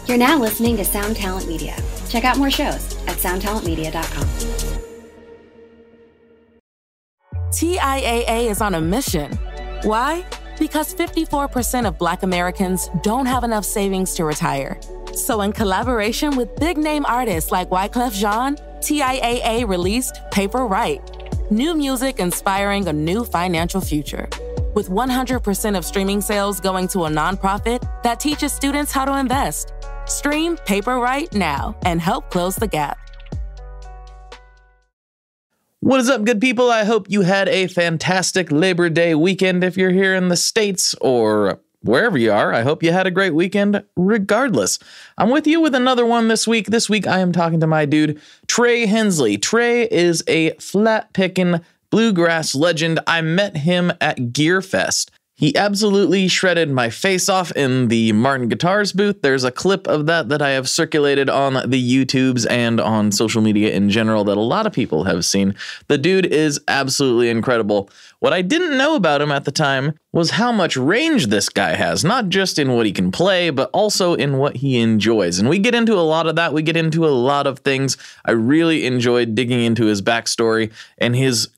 You're now listening to Sound Talent Media. Check out more shows at soundtalentmedia.com. TIAA is on a mission. Why? Because 54% of Black Americans don't have enough savings to retire. So in collaboration with big-name artists like Wyclef Jean, TIAA released Paper Right, new music inspiring a new financial future. With 100% of streaming sales going to a nonprofit that teaches students how to invest. Stream Paper Right now and help close the gap. What is up, good people? I hope you had a fantastic Labor Day weekend if you're here in the States or wherever you are. I hope you had a great weekend regardless. I'm with you with another one this week. This week I am talking to my dude, Trey Hensley. Trey is a flat-picking bluegrass legend. I met him at GearFest. He absolutely shredded my face off in the Martin Guitars booth. There's a clip of that I have circulated on the YouTubes and on social media in general that a lot of people have seen. The dude is absolutely incredible. What I didn't know about him at the time was how much range this guy has, not just in what he can play, but also in what he enjoys. And we get into a lot of that. We get into a lot of things. I really enjoyed digging into his backstory and his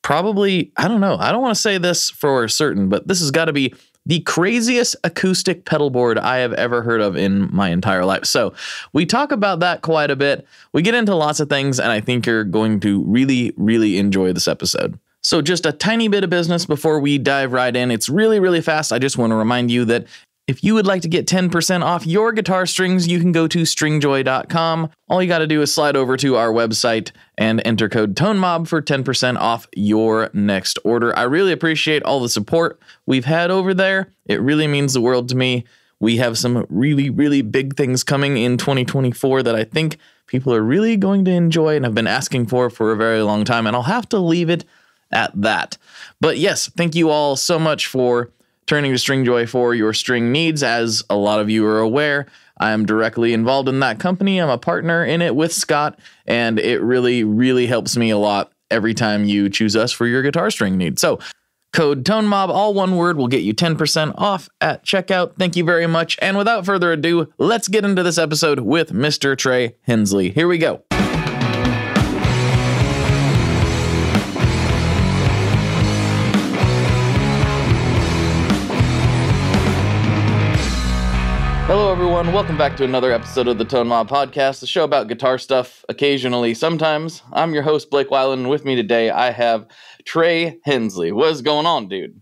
probably, I don't know, I don't want to say this for certain, but this has got to be the craziest acoustic pedal board I have ever heard of in my entire life. So we talk about that quite a bit. We get into lots of things, and I think you're going to really, really enjoy this episode. So just a tiny bit of business before we dive right in. It's really, really fast. I just want to remind you that if you would like to get 10% off your guitar strings, you can go to stringjoy.com. All you got to do is slide over to our website and enter code TONEMOB for 10% off your next order. I really appreciate all the support we've had over there. It really means the world to me. We have some really, really big things coming in 2024 that I think people are really going to enjoy and have been asking for a very long time. And I'll have to leave it at that. But yes, thank you all so much for turning to Stringjoy for your string needs. As a lot of you are aware, I am directly involved in that company. I'm a partner in it with Scott, and it really, really helps me a lot every time you choose us for your guitar string needs. So code TONEMOB, all one word, will get you 10% off at checkout. Thank you very much. And without further ado, let's get into this episode with Mr. Trey Hensley. Here we go. Hello, everyone. Welcome back to another episode of the Tone Mob Podcast, the show about guitar stuff, occasionally, sometimes. I'm your host, Blake Weiland, and with me today, I have Trey Hensley. What is going on, dude?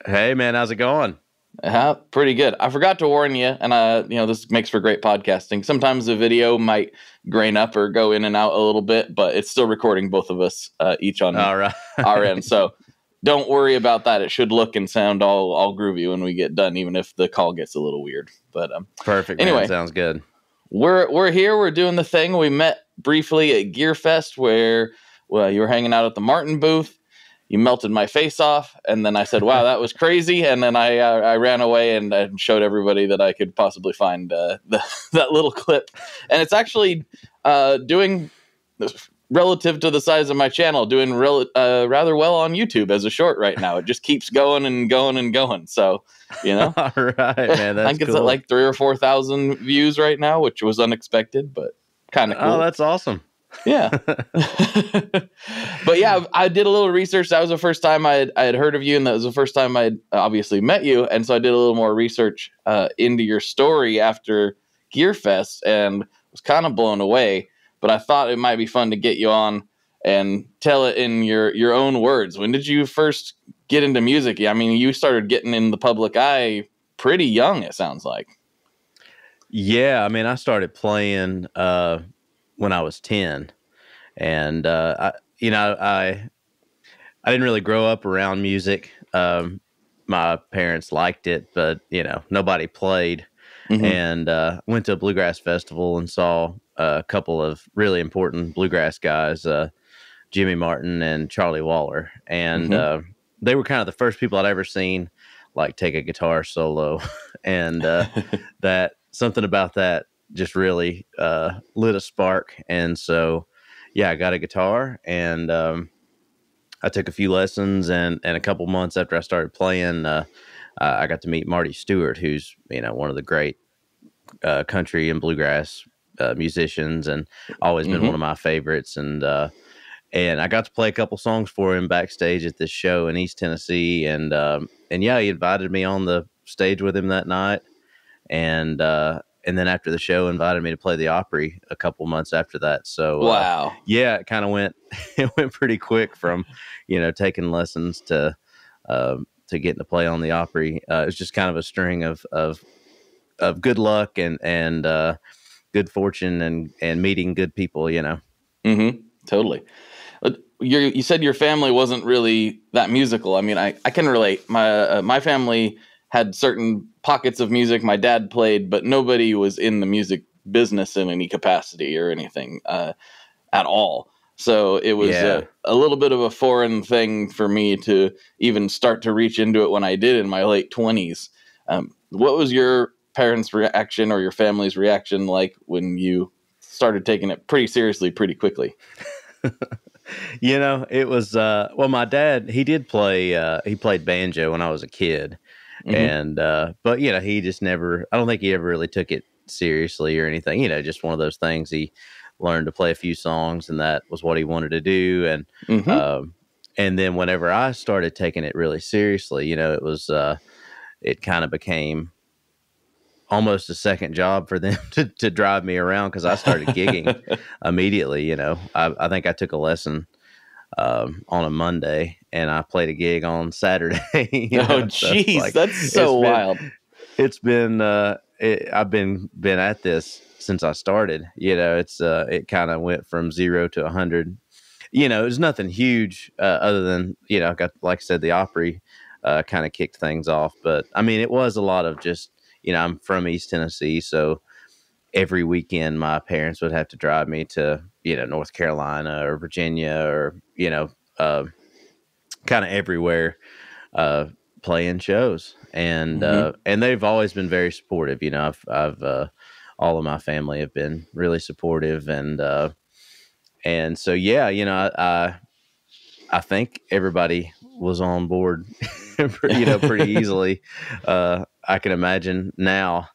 Hey, man. How's it going? Pretty good. I forgot to warn you, and this makes for great podcasting. Sometimes the video might grain up or go in and out a little bit, but it's still recording both of us, each on our end. So don't worry about that. It should look and sound all groovy when we get done, even if the call gets a little weird. But perfect. Anyway, man. Sounds good. We're here. We're doing the thing. We met briefly at GearFest where you were hanging out at the Martin booth. You melted my face off, and then I said, "Wow, that was crazy." And then I ran away and I showed everybody that I could possibly find that little clip. And it's actually doing, relative to the size of my channel, doing rather well on YouTube as a short right now. It just keeps going and going and going. So, All right, man. That's I think it's at like 3,000 or 4,000 views right now, which was unexpected, but kind of cool. Oh, that's awesome. Yeah. But yeah, I did a little research. That was the first time I had heard of you, and that was the first time I obviously met you. And so I did a little more research into your story after GearFest and was kind of blown away. But I thought it might be fun to get you on and tell it in your own words. When did you first get into music? I mean, you started getting in the public eye pretty young, it sounds like. Yeah, I mean, I started playing when I was 10, and I didn't really grow up around music. My parents liked it, but nobody played. Mm-hmm. And went to a bluegrass festival and saw a couple of really important bluegrass guys, Jimmy Martin and Charlie Waller, and they were kind of the first people I'd ever seen like take a guitar solo, and that something about that just really lit a spark. And so, yeah, I got a guitar, and I took a few lessons, and a couple months after I started playing, I got to meet Marty Stewart, who's one of the great country and bluegrass musicians, and always been one of my favorites. And I got to play a couple songs for him backstage at this show in East Tennessee. And yeah, he invited me on the stage with him that night. And then after the show, invited me to play the Opry a couple months after that. So wow, yeah, it kind of went pretty quick from taking lessons to getting to play on the Opry. It was just kind of a string of good luck and good fortune and meeting good people. Totally. You said your family wasn't really that musical. I mean, I can relate. My family had certain pockets of music. My dad played, but nobody was in the music business in any capacity or anything at all. So it was a little bit of a foreign thing for me to even start to reach into it when I did in my late 20s. What was your parents' reaction or your family's reaction like when you started taking it pretty seriously pretty quickly? It was well, my dad, he did play he played banjo when I was a kid. And but he just never, I don't think he ever really took it seriously or anything. Just one of those things. He learned to play a few songs, and that was what he wanted to do. And then whenever I started taking it really seriously, it was it kind of became almost a second job for them to drive me around, because I started gigging immediately. I think I took a lesson on a Monday, and I played a gig on Saturday. Oh, geez, that's so wild. It's been I've been at this since I started. It kind of went from 0 to 100. It was nothing huge other than I got, like I said, the Opry kind of kicked things off. But I mean, it was a lot of just I'm from East Tennessee, so every weekend my parents would have to drive me to North Carolina or Virginia or kind of everywhere playing shows. And they've always been very supportive. I've all of my family have been really supportive, and so I think everybody was on board pretty easily. I can imagine now,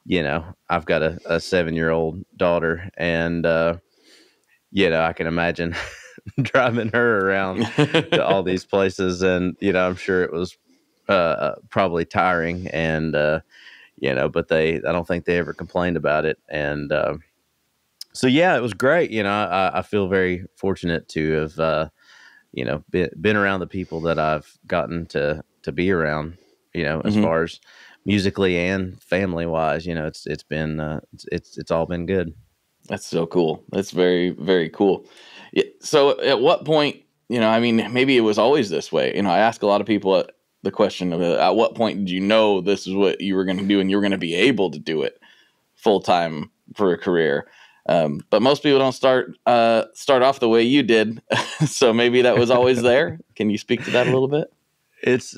I've got a 7-year-old daughter, and I can imagine driving her around to all these places, and I'm sure it was probably tiring, and but I don't think they ever complained about it. And so it was great. I feel very fortunate to have been around the people that I've gotten to be around, as far as musically and family wise. It's been it's all been good. That's so cool. That's very, very cool. Yeah, so at what point, I mean, maybe it was always this way. I ask a lot of people the question of at what point did you know this is what you were going to do and you were going to be able to do it full time for a career? But most people don't start off the way you did. So maybe that was always there. Can you speak to that a little bit? It's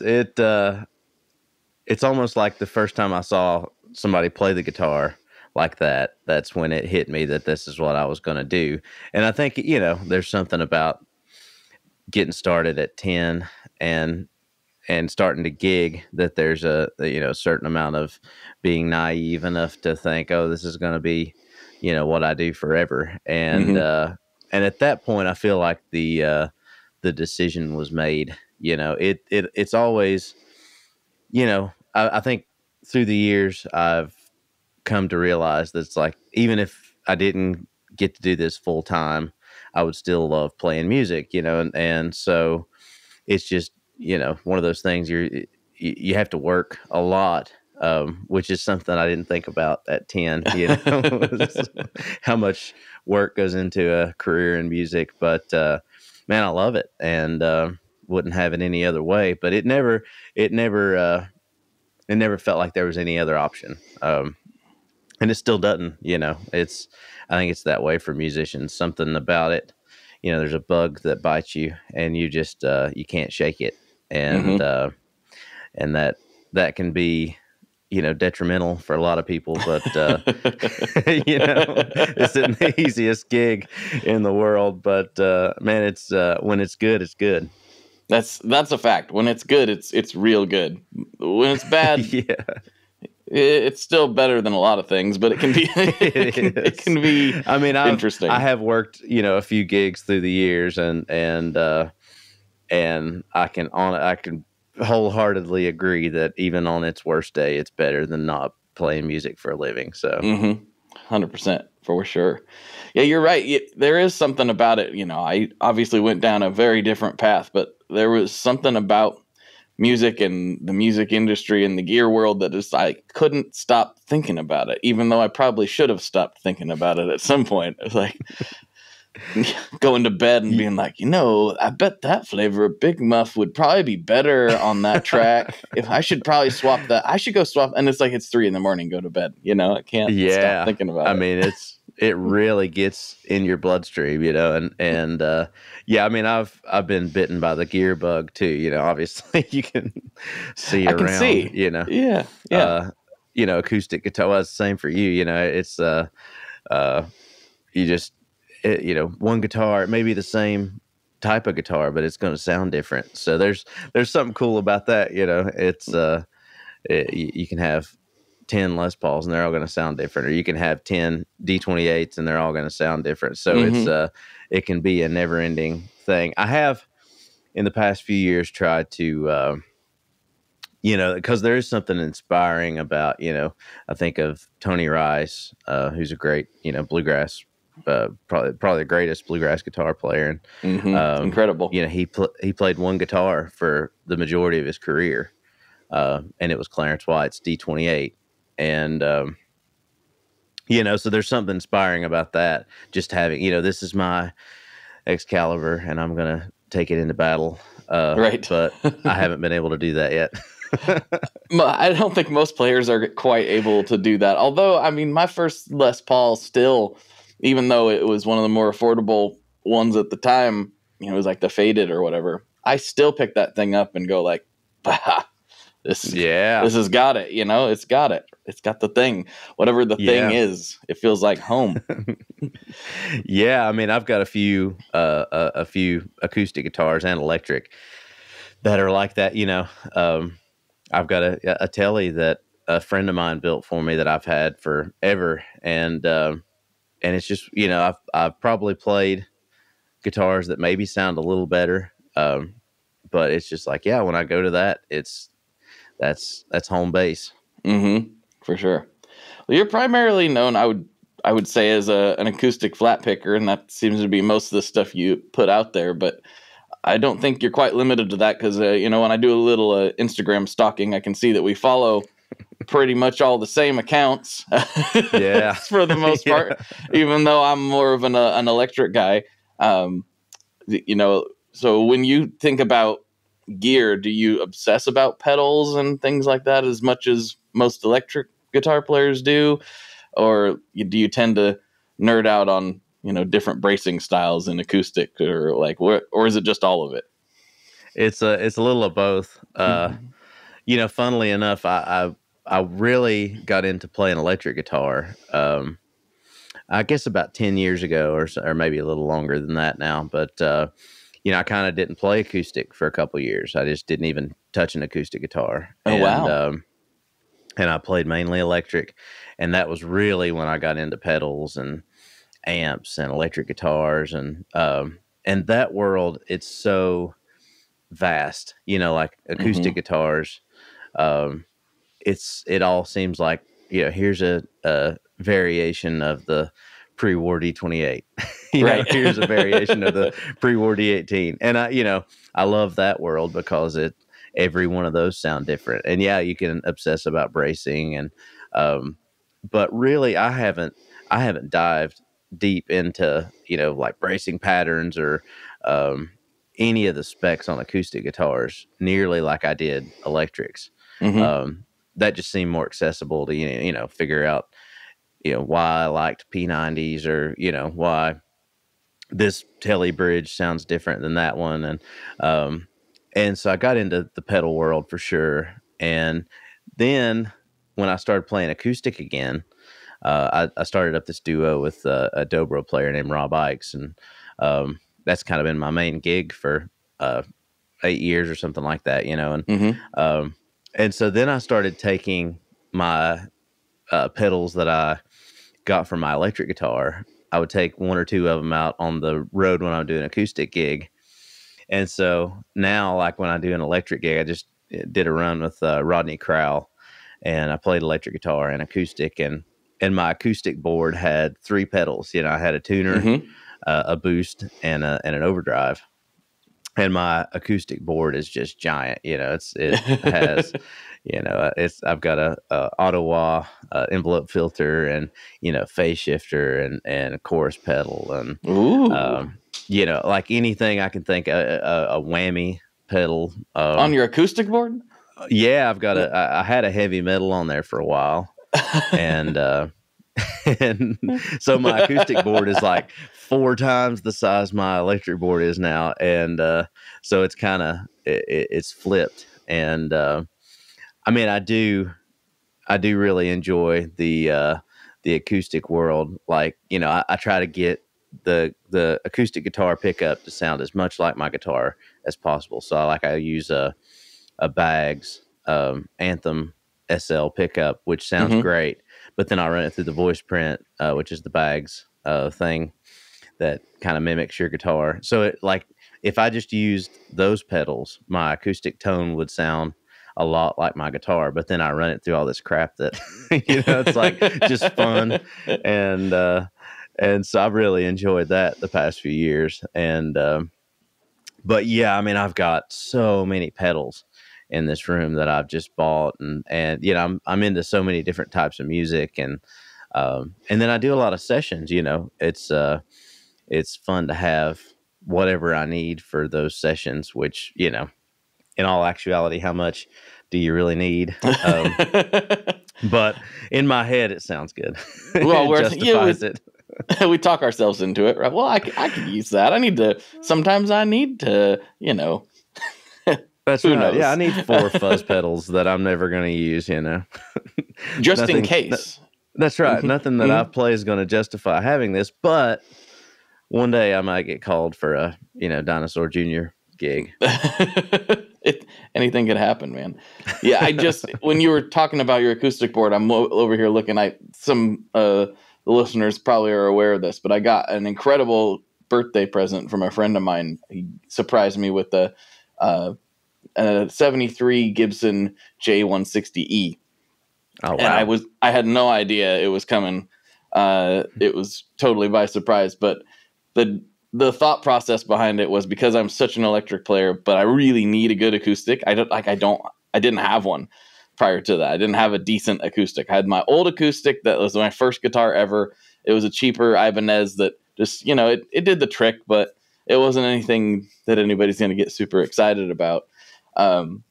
almost like the first time I saw somebody play the guitar like that, that's when it hit me that this is what I was going to do. And I think, there's something about getting started at 10 and starting to gig that there's a certain amount of being naive enough to think, oh, this is going to be, what I do forever. And at that point, I feel like the decision was made. It's always, I think through the years, I've come to realize that it's like, even if I didn't get to do this full time, I would still love playing music, and so it's just, one of those things you have to work a lot, which is something I didn't think about at 10, how much work goes into a career in music. But man, I love it, and wouldn't have it any other way. But it never felt like there was any other option. And it still doesn't, I think it's that way for musicians. Something about it, there's a bug that bites you, and you just, you can't shake it. And, and that can be, detrimental for a lot of people, but, it's the easiest gig in the world. But, man, it's, when it's good, it's good. That's a fact. When it's good, it's real good. When it's bad, It's still better than a lot of things, but it can be it can be. I mean, interesting. I have worked, a few gigs through the years, and I can wholeheartedly agree that even on its worst day, it's better than not playing music for a living. So, 100% for sure. Yeah, you're right. There is something about it. I obviously went down a very different path, but there was something about music and the music industry and the gear world that just I couldn't stop thinking about it, even though I probably should have stopped thinking about it at some point. It was like going to bed and being like, I bet that flavor of Big Muff would probably be better on that track. If I should probably swap that, I should go swap. And it's like it's 3 a.m, go to bed. I can't stop thinking about it. I mean, it really gets in your bloodstream, and I mean, I've been bitten by the gear bug too. Obviously you can see around. Can see. Yeah. Acoustic guitar. Well, it's the same for you. It's you just. One guitar, it may be the same type of guitar, but it's going to sound different. So there's something cool about that. It's you can have 10 Les Pauls and they're all going to sound different, or you can have 10 D28s and they're all going to sound different. So it can be a never ending thing. I have in the past few years tried to, because there is something inspiring about, I think of Tony Rice, who's a great, bluegrass, probably the greatest bluegrass guitar player, and incredible. He played one guitar for the majority of his career, and it was Clarence White's D28, and so there's something inspiring about that. Just having, this is my Excalibur, and I'm gonna take it into battle, right? But I haven't been able to do that yet. I don't think most players are quite able to do that. Although, I mean, my first Les Paul still, even though it was one of the more affordable ones at the time, it was like the Faded or whatever, I still pick that thing up and go like, bah, this has got it. It's got it. It's got the thing. Whatever the thing is, it feels like home. Yeah, I mean, I've got a few acoustic guitars and electric that are like that. I've got a Telly that a friend of mine built for me that I've had forever, and it's just, I've probably played guitars that maybe sound a little better, but it's just like, when I go to that, that's home base. For sure. Well, you're primarily known, I would say, as an acoustic flat picker, and that seems to be most of the stuff you put out there. But I don't think you're quite limited to that, because when I do a little Instagram stalking, I can see that we follow pretty much all the same accounts. Yeah, for the most part. Even though I'm more of an electric guy, So when you think about gear, do you obsess about pedals and things like that as much as most electric guitar players do, or do you tend to nerd out on different bracing styles in acoustic, or or is it just all of it? It's a little of both. Funnily enough, I really got into playing electric guitar, I guess about 10 years ago, or maybe a little longer than that now. But, I kind of didn't play acoustic for a couple years. I just didn't even touch an acoustic guitar. Wow. And I played mainly electric. And that was really when I got into pedals and amps and electric guitars. And that world, it's so vast, like acoustic guitars. It all seems like, here's a variation of the pre-war D28. Right. Here's a variation of the pre-war D18. And I love that world because every one of those sound different. And you can obsess about bracing and but really I haven't dived deep into, like bracing patterns or any of the specs on acoustic guitars nearly like I did electrics. That just seemed more accessible to, figure out, why I liked P90s, or, why this Telly bridge sounds different than that one. And so I got into the pedal world for sure. And then when I started playing acoustic again, I started up this duo with a dobro player named Rob Ikes. And that's kind of been my main gig for 8 years or something like that, And so then I started taking my pedals that I got from my electric guitar, I would take one or two of them out on the road when I'm doing an acoustic gig. And so now, like when I do an electric gig, I just did a run with Rodney Crowell, and I played electric guitar and acoustic, and my acoustic board had 3 pedals. You know, I had a tuner, a boost, and an overdrive. And my acoustic board is just giant. You know, it has, you know, I've got a Ottawa envelope filter, and, you know, phase shifter, and a chorus pedal, and you know, like anything I can think, a whammy pedal on your acoustic board. Yeah, I've got I had a heavy metal on there for a while, and and so my acoustic board is like 4 times the size my electric board is now, and so it's kind of it's flipped. And I mean, I do really enjoy the acoustic world. Like, you know, I try to get the acoustic guitar pickup to sound as much like my guitar as possible. So I use a Baggs Anthem SL pickup, which sounds great, but then I run it through the voice print, which is the Baggs thing that kind of mimics your guitar. So it, like, if I just used those pedals, my acoustic tone would sound a lot like my guitar, but then I run it through all this crap that, you know, it's like just fun. And so I've really enjoyed that the past few years. And, but yeah, I mean, I've got so many pedals in this room that I've just bought, and you know, I'm into so many different types of music, and then I do a lot of sessions. You know, it's fun to have whatever I need for those sessions, which, you know, in all actuality, how much do you really need? But in my head, it sounds good. Well, it justifies it. We talk ourselves into it, right? Well, I could use that. Sometimes I need to, you know. That's right. Knows? Yeah, I need 4 fuzz pedals that I'm never going to use, you know. Just in case. That's right. Nothing that I play is going to justify having this, but one day I might get called for a, you know, Dinosaur Jr. gig. Anything could happen, man. Yeah, when you were talking about your acoustic board, I'm over here looking at some, the listeners probably are aware of this, but I got an incredible birthday present from a friend of mine. He surprised me with a 73 Gibson J160E. Oh, wow. And I had no idea it was coming. It was totally by surprise, but the thought process behind it was because I'm such an electric player, but I really need a good acoustic. I didn't have one prior to that. I didn't have a decent acoustic. I had my old acoustic that was my first guitar ever. It was a cheaper Ibanez that just, you know, it did the trick, but it wasn't anything that anybody's going to get super excited about. And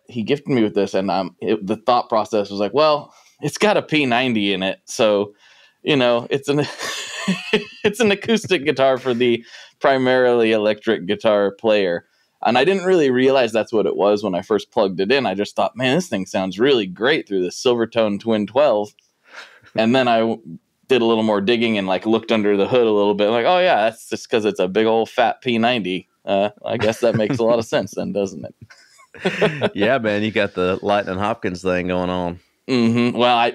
he gifted me with this, and the thought process was like, well, it's got a P90 in it, so, you know, it's an it's an acoustic guitar for the primarily electric guitar player. And I didn't really realize that's what it was when I first plugged it in. I just thought, man, this thing sounds really great through the Silvertone Twin 12. And then I did a little more digging and like looked under the hood a little bit. Like, oh yeah, that's just because it's a big old fat P90. I guess that makes a lot of sense then, doesn't it? Yeah, man, you got the Lightning Hopkins thing going on. Mm-hmm. Well,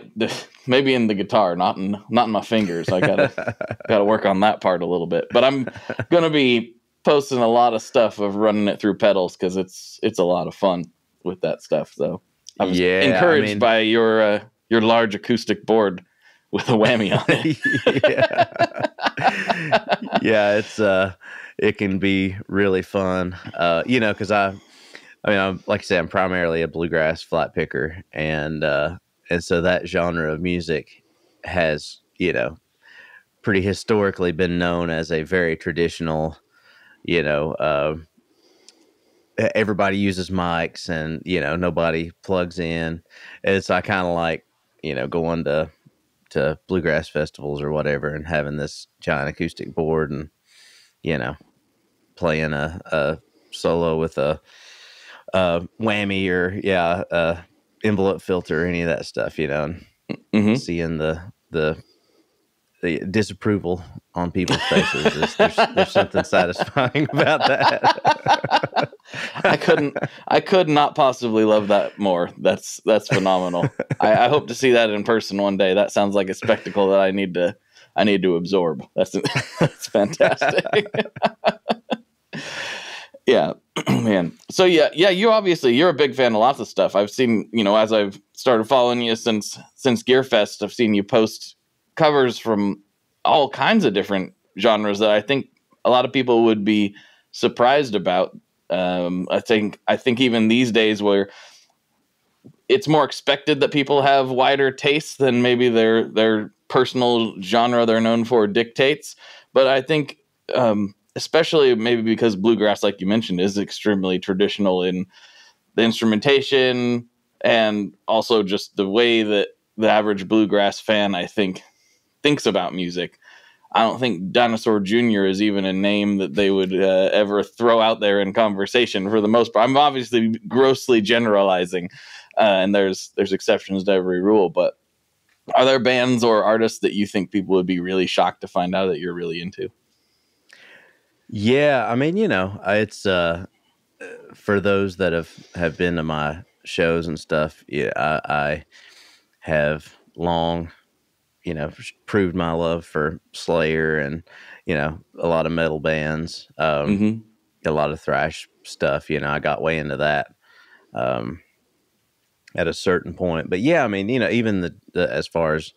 maybe in the guitar, not in my fingers. I gotta work on that part a little bit. But I'm gonna be posting a lot of stuff of running it through pedals because it's a lot of fun with that stuff. So I was encouraged by your large acoustic board with a whammy on it. Yeah, it can be really fun. You know, because I'm like I said, I'm primarily a bluegrass flat picker, and so that genre of music has, you know, pretty historically been known as a very traditional, you know, everybody uses mics, and, you know, nobody plugs in. And so I kind of like, you know, going to bluegrass festivals or whatever and having this giant acoustic board and, you know, playing a solo with a whammy or envelope filter or any of that stuff, you know, and seeing the the disapproval on people's faces. There's something satisfying about that. I could not possibly love that more. That's phenomenal. I hope to see that in person one day. That sounds like a spectacle that I need to absorb. That's fantastic. Yeah, man. So yeah, you're a big fan of lots of stuff. I've seen, as I've started following you since Gearfest, I've seen you post covers from all kinds of different genres that I think a lot of people would be surprised about. I think even these days where it's more expected that people have wider tastes than maybe their personal genre they're known for dictates. But I think, especially maybe because bluegrass, like you mentioned, is extremely traditional in the instrumentation and also just the way that the average bluegrass fan, I think, thinks about music. I don't think Dinosaur Jr. is even a name that they would ever throw out there in conversation for the most part. I'm obviously grossly generalizing, and there's exceptions to every rule, but are there bands or artists that you think people would be really shocked to find out that you're really into? Yeah, I mean, it's for those that have been to my shows and stuff. Yeah, I have long, proved my love for Slayer and a lot of metal bands, a lot of thrash stuff. I got way into that at a certain point. But yeah, I mean, even the as far as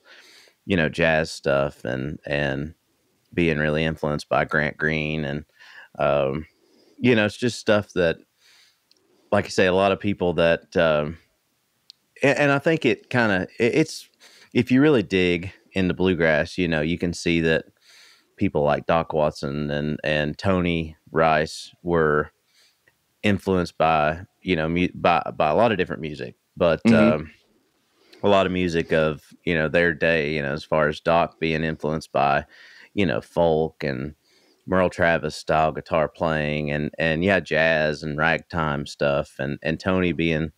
jazz stuff and being really influenced by Grant Green and it's just stuff that, like I say, a lot of people that and I think it kind of it's if you really dig into bluegrass, you can see that people like Doc Watson and Tony Rice were influenced by by a lot of different music, but a lot of music of their day. As far as Doc being influenced by folk and Merle Travis style guitar playing and jazz and ragtime stuff, and Tony being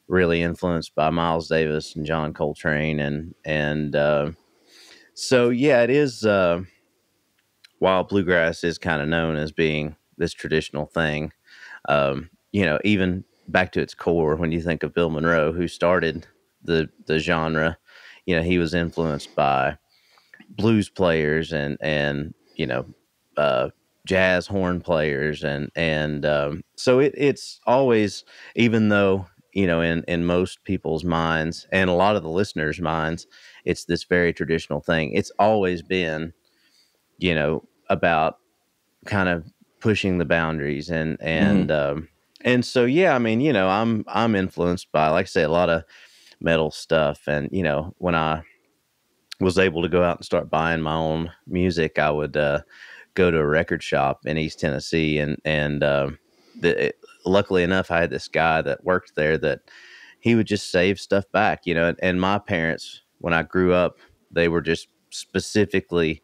really influenced by Miles Davis and John Coltrane and so yeah, it is. While bluegrass is kind of known as being this traditional thing, even back to its core, when you think of Bill Monroe, who started the genre, he was influenced by blues players and jazz horn players and so it's always, even though in most people's minds and a lot of the listeners' minds, it's this very traditional thing. It's always been about kind of pushing the boundaries and so yeah, I mean I'm influenced by, like I say, a lot of metal stuff, and when I was able to go out and start buying my own music, I would go to a record shop in East Tennessee and luckily enough, I had this guy that worked there that he would just save stuff back, and my parents, when I grew up, they were just specifically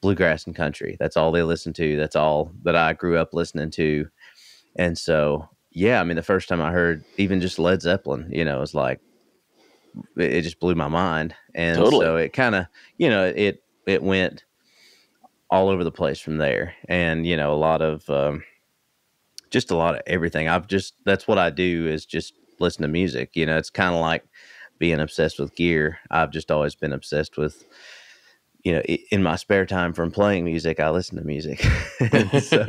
bluegrass and country. That's all they listened to. That's all that I grew up listening to. And so, yeah, I mean, the first time I heard even just Led Zeppelin, it was like, it just blew my mind. And totally. So it kind of, it went all over the place from there. And, a lot of, just a lot of everything. That's what I do, is just listen to music. It's kind of like being obsessed with gear. I've just always been obsessed with, in my spare time from playing music, I listen to music. So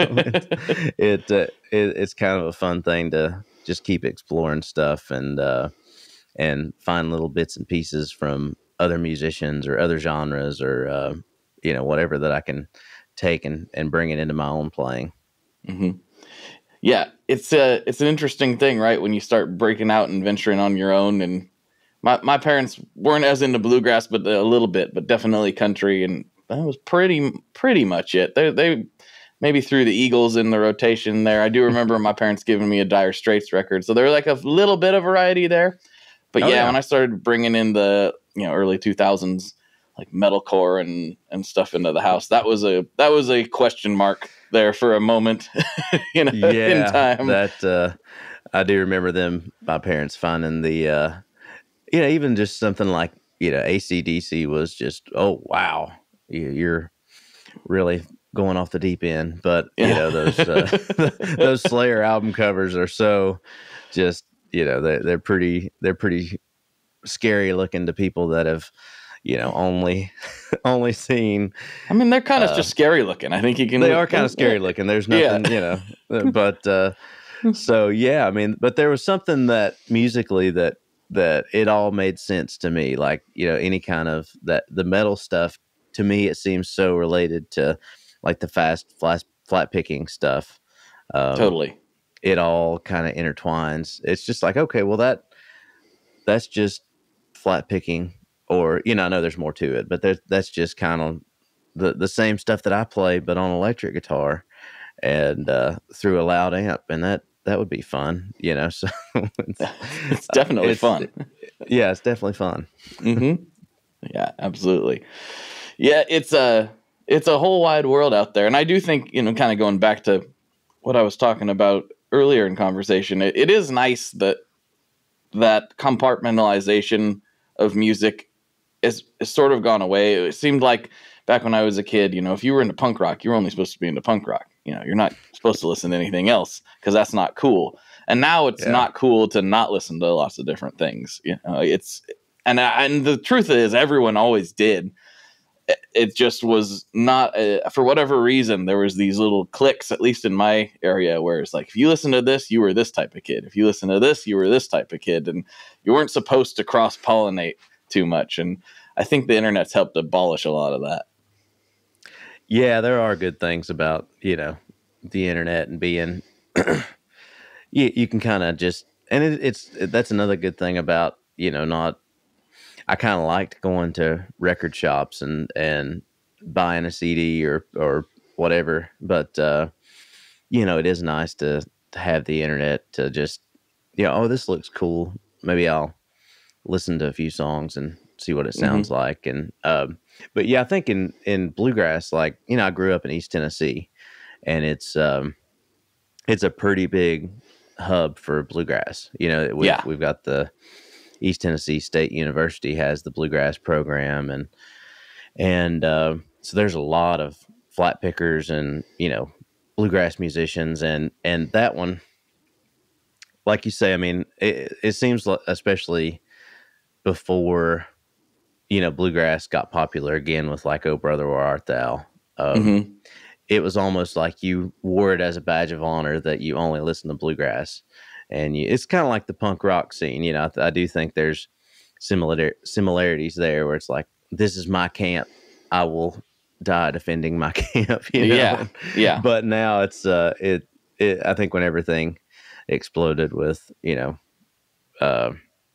it's kind of a fun thing to just keep exploring stuff and find little bits and pieces from other musicians or other genres or, whatever that I can take and bring it into my own playing. Mm-hmm. Yeah. It's an interesting thing, right? When you start breaking out and venturing on your own. And my parents weren't as into bluegrass, but a little bit, but definitely country. And that was pretty much it. They maybe threw the Eagles in the rotation there. I do remember my parents giving me a Dire Straits record. So there was like a little bit of variety there. But when I started bringing in the early 2000s, like metalcore and stuff into the house, that was a question mark there for a moment. In time. That I do remember my parents finding the even just something like AC/DC was just, oh wow, you're really going off the deep end. But those those Slayer album covers are so just they're pretty scary looking to people that have only seen. I mean, they're kind of just scary looking. I think you can. They are kind of scary looking. There's nothing, but so yeah. I mean, but there was something that musically that it all made sense to me. Like any kind of the metal stuff to me, it seems so related to like the flat picking stuff. Totally, it all kind of intertwines. It's just like, okay, well that's just flat picking. Or, I know there's more to it, but that's just kind of the same stuff that I play, but on electric guitar and through a loud amp. And that would be fun, so it's definitely fun. Yeah, it's definitely fun. Mm-hmm. Yeah, absolutely. Yeah, it's a whole wide world out there. And I do think, kind of going back to what I was talking about earlier in conversation, it is nice that compartmentalization of music is sort of gone away. It seemed like back when I was a kid, if you were into punk rock, you were only supposed to be into punk rock. You're not supposed to listen to anything else because that's not cool. And now it's not cool to not listen to lots of different things. It's and the truth is everyone always did. It just was not for whatever reason. There was these little cliques, at least in my area, where it's like, if you listen to this, you were this type of kid. If you listen to this, you were this type of kid, and you weren't supposed to cross pollinate too much. And I think the internet's helped abolish a lot of that. Yeah, there are good things about, the internet and being, you can kind of just, and that's another good thing about, I kind of liked going to record shops and buying a CD or whatever. But, it is nice to have the internet to just, oh, this looks cool. Maybe I'll listen to a few songs and see what it sounds like. And, but yeah, I think in bluegrass, like, I grew up in East Tennessee and it's a pretty big hub for bluegrass. We've got the East Tennessee State University has the bluegrass program and so there's a lot of flat pickers and, bluegrass musicians and that one, like you say, I mean, it seems like, especially before, bluegrass got popular again with like, Oh Brother, Where Art Thou? It was almost like you wore it as a badge of honor that you only listen to bluegrass. And it's kind of like the punk rock scene. I do think there's similarities there where it's like, this is my camp. I will die defending my camp. Yeah. But now it's, I think when everything exploded with,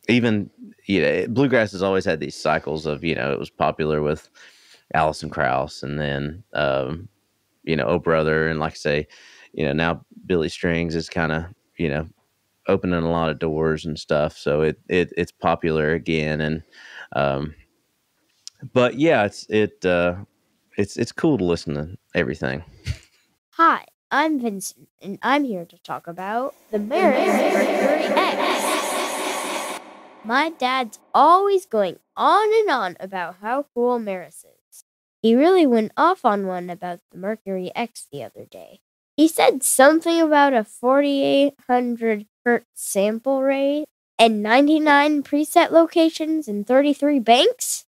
even bluegrass has always had these cycles of it was popular with Alison Krauss and then Oh Brother, and like I say now Billy Strings is kind of opening a lot of doors and stuff, so it's popular again. And but yeah, it's cool to listen to everything. Hi, I'm Vincent and I'm here to talk about the Mercury X. My dad's always going on and on about how cool Maris is. He really went off on one about the Mercury X the other day. He said something about a 4,800 hertz sample rate and 99 preset locations and 33 banks,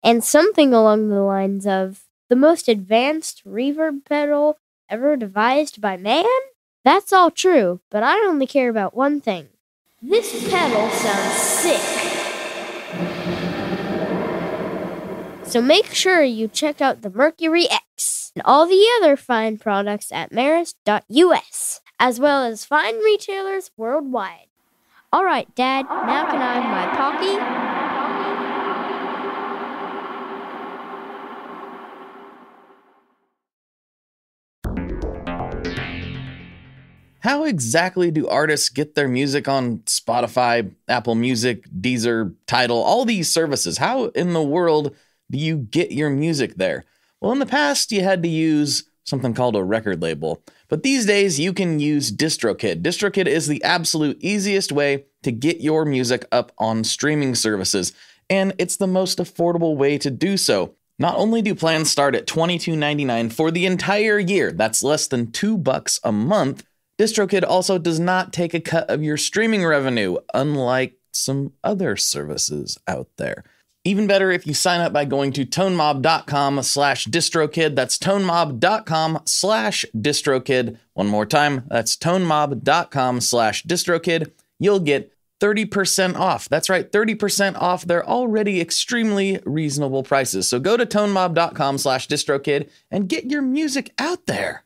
and something along the lines of the most advanced reverb pedal ever devised by man? That's all true, but I only care about one thing. This pedal sounds sick. So make sure you check out the Mercury X and all the other fine products at maris.us, as well as fine retailers worldwide. All right, Dad, now can I have my Pocky? How exactly do artists get their music on Spotify, Apple Music, Deezer, Tidal, all these services? How in the world do you get your music there? Well, in the past, you had to use something called a record label. But these days, you can use DistroKid. DistroKid is the absolute easiest way to get your music up on streaming services. And it's the most affordable way to do so. Not only do plans start at $22.99 for the entire year, that's less than $2 a month, DistroKid also does not take a cut of your streaming revenue, unlike some other services out there. Even better if you sign up by going to tonemob.com/distrokid. That's tonemob.com/distrokid. One more time, that's tonemob.com/distrokid. You'll get 30% off. That's right, 30% off their already extremely reasonable prices. So go to tonemob.com/distrokid and get your music out there.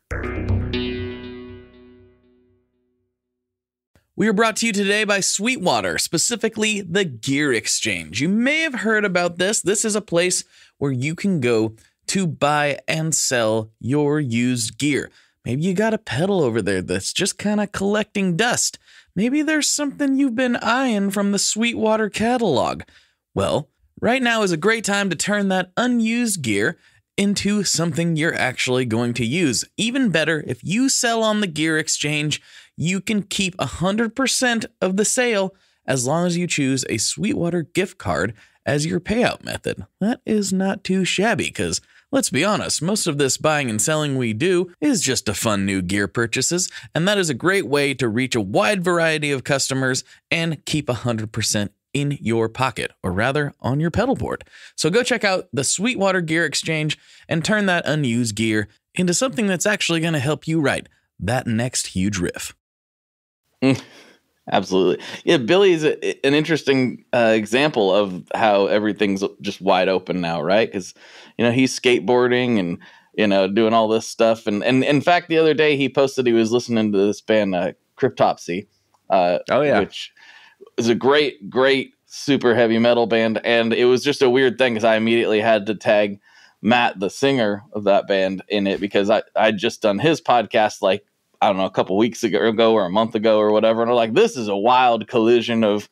We are brought to you today by Sweetwater, specifically the Gear Exchange. You may have heard about this. This is a place where you can go to buy and sell your used gear. Maybe you got a pedal over there that's just kind of collecting dust. Maybe there's something you've been eyeing from the Sweetwater catalog. Well, right now is a great time to turn that unused gear into something you're actually going to use. Even better, if you sell on the Gear Exchange, you can keep 100% of the sale as long as you choose a Sweetwater gift card as your payout method. That is not too shabby because, let's be honest, most of this buying and selling we do is just to fund new gear purchases, and that is a great way to reach a wide variety of customers and keep 100% in your pocket, or rather on your pedal board. So go check out the Sweetwater Gear Exchange and turn that unused gear into something that's actually going to help you write that next huge riff. Absolutely. Yeah, Billy's an interesting example of how everything's just wide open now, right? Because, he's skateboarding and, doing all this stuff. And in fact, the other day he posted he was listening to this band, Cryptopsy. Which is a great, super heavy metal band. And it was just a weird thing because I immediately had to tag Matt, the singer of that band, in it because I'd just done his podcast I don't know, a couple weeks ago or a month ago or whatever. And I'm like, this is a wild collision of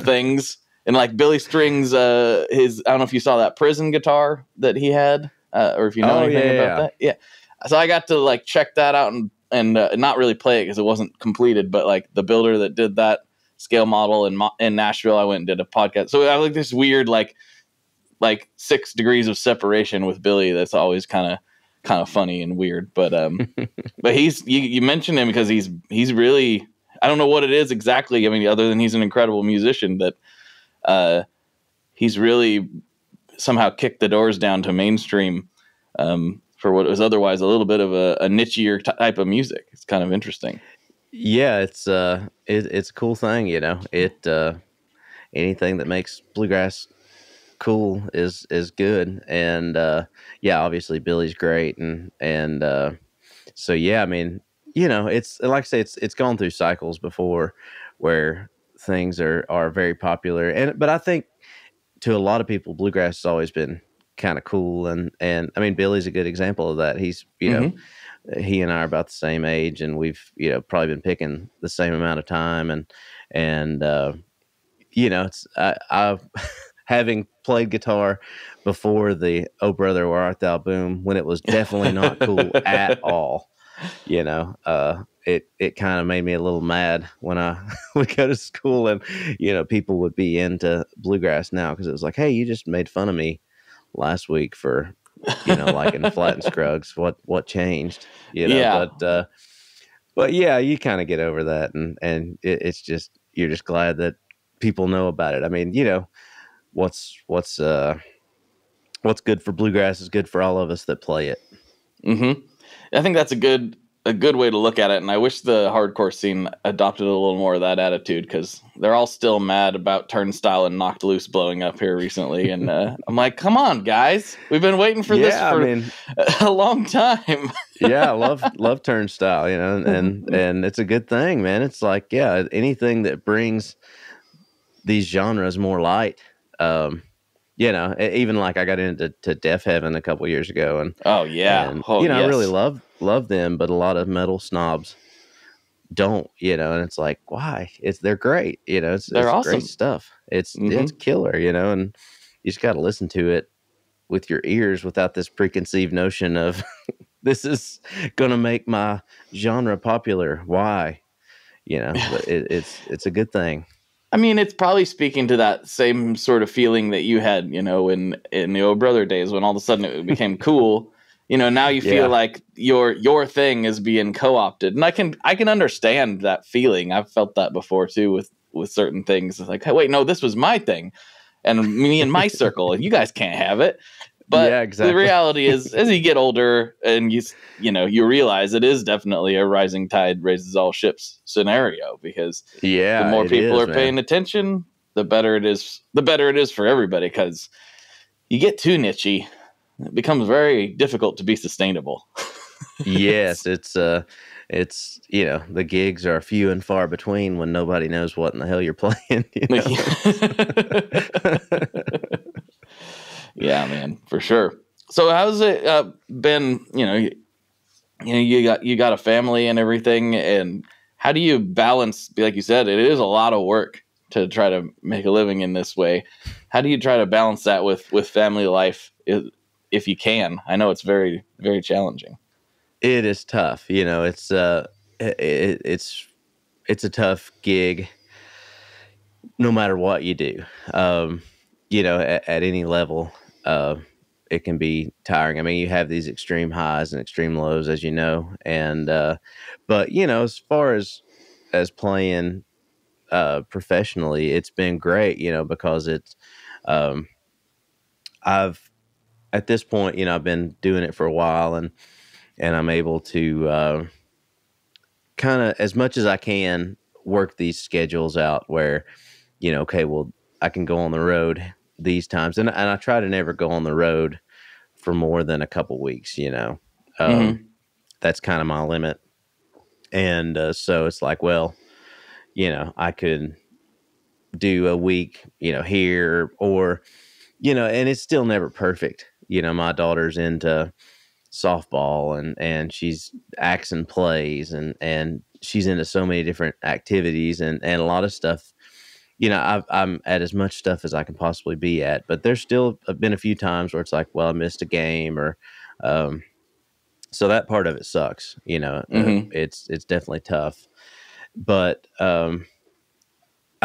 things. And Billy Strings, I don't know if you saw that prison guitar that he had, or if you know anything about that. Yeah. So I got to check that out and not really play it because it wasn't completed, but the builder that did that scale model in Nashville, I went and did a podcast. So I this weird, 6 degrees of separation with Billy. That's always kind of funny and weird, but but you mentioned him because he's really, I don't know what it is exactly. I mean, other than he's an incredible musician, that he's really somehow kicked the doors down to mainstream for what was otherwise a little bit of a nichier type of music. It's kind of interesting. Yeah, it's a cool thing, anything that makes bluegrass cool is good. And obviously Billy's great, and so yeah, I mean, it's like I say, it's gone through cycles before where things are very popular, but I think to a lot of people bluegrass has always been kind of cool, and I mean Billy's a good example of that. He's he and I are about the same age, and we've probably been picking the same amount of time, and it's I've having played guitar before the "Oh Brother, Where Art Thou" boom, when it was definitely not cool at all. It kind of made me a little mad when I would go to school and people would be into bluegrass now because it was like, hey, you just made fun of me last week for liking Flat and Scruggs. What changed? But yeah, you kind of get over that, and it's just, you're just glad that people know about it. I mean, what's good for bluegrass is good for all of us that play it. Mm-hmm. I think that's a good way to look at it, and I wish the hardcore scene adopted a little more of that attitude because they're all still mad about Turnstile and Knocked Loose blowing up here recently, and I'm like, come on, guys, we've been waiting for this for a long time. Yeah, I love Turnstile, and it's a good thing, man. It's like, yeah, anything that brings these genres more light. Even I got into Deaf Heaven a couple years ago, and I really love them, but a lot of metal snobs don't, and it's like, why? They're great, it's awesome. Great stuff. It's killer, and you just got to listen to it with your ears without this preconceived notion of this is gonna make my genre popular. Why? But it's a good thing. I mean, it's probably speaking to that same sort of feeling that you had, in the old brother days when all of a sudden it became cool. Now you feel like your thing is being co-opted, and I can understand that feeling. I've felt that before too with certain things. It's like, hey, wait, no, this was my thing, and me and my circle, and you guys can't have it. But Yeah, exactly. The reality is, as you get older and you realize it is definitely a rising tide raises all ships scenario, because the more people are paying attention, the better it is. The better it is for everybody, because you get too nichey, it becomes very difficult to be sustainable. Yes, it's the gigs are few and far between when nobody knows what in the hell you're playing. Yeah, man, for sure. So how's it been? You got a family and everything, and how do you balance? Like you said, it is a lot of work to try to make a living in this way. How do you try to balance that with family life, if you can? I know it's very, very challenging. It is tough. It's it's a tough gig, no matter what you do. At any level, it can be tiring. I mean, you have these extreme highs and extreme lows, as you know, and but as far as playing professionally, it's been great. Because it's I've at this point, I've been doing it for a while, and I'm able to kind of, as much as I can, work these schedules out where, okay, well, I can go on the road these times, and I try to never go on the road for more than a couple weeks. That's kind of my limit, and so it's like, well, I could do a week, here, or and it's still never perfect. My daughter's into softball, and she's acts and plays, and she's into so many different activities, and a lot of stuff. I'm at as much stuff as I can possibly be at, but there's still been a few times where it's like, well, I missed a game, or so that part of it sucks. It's definitely tough, but I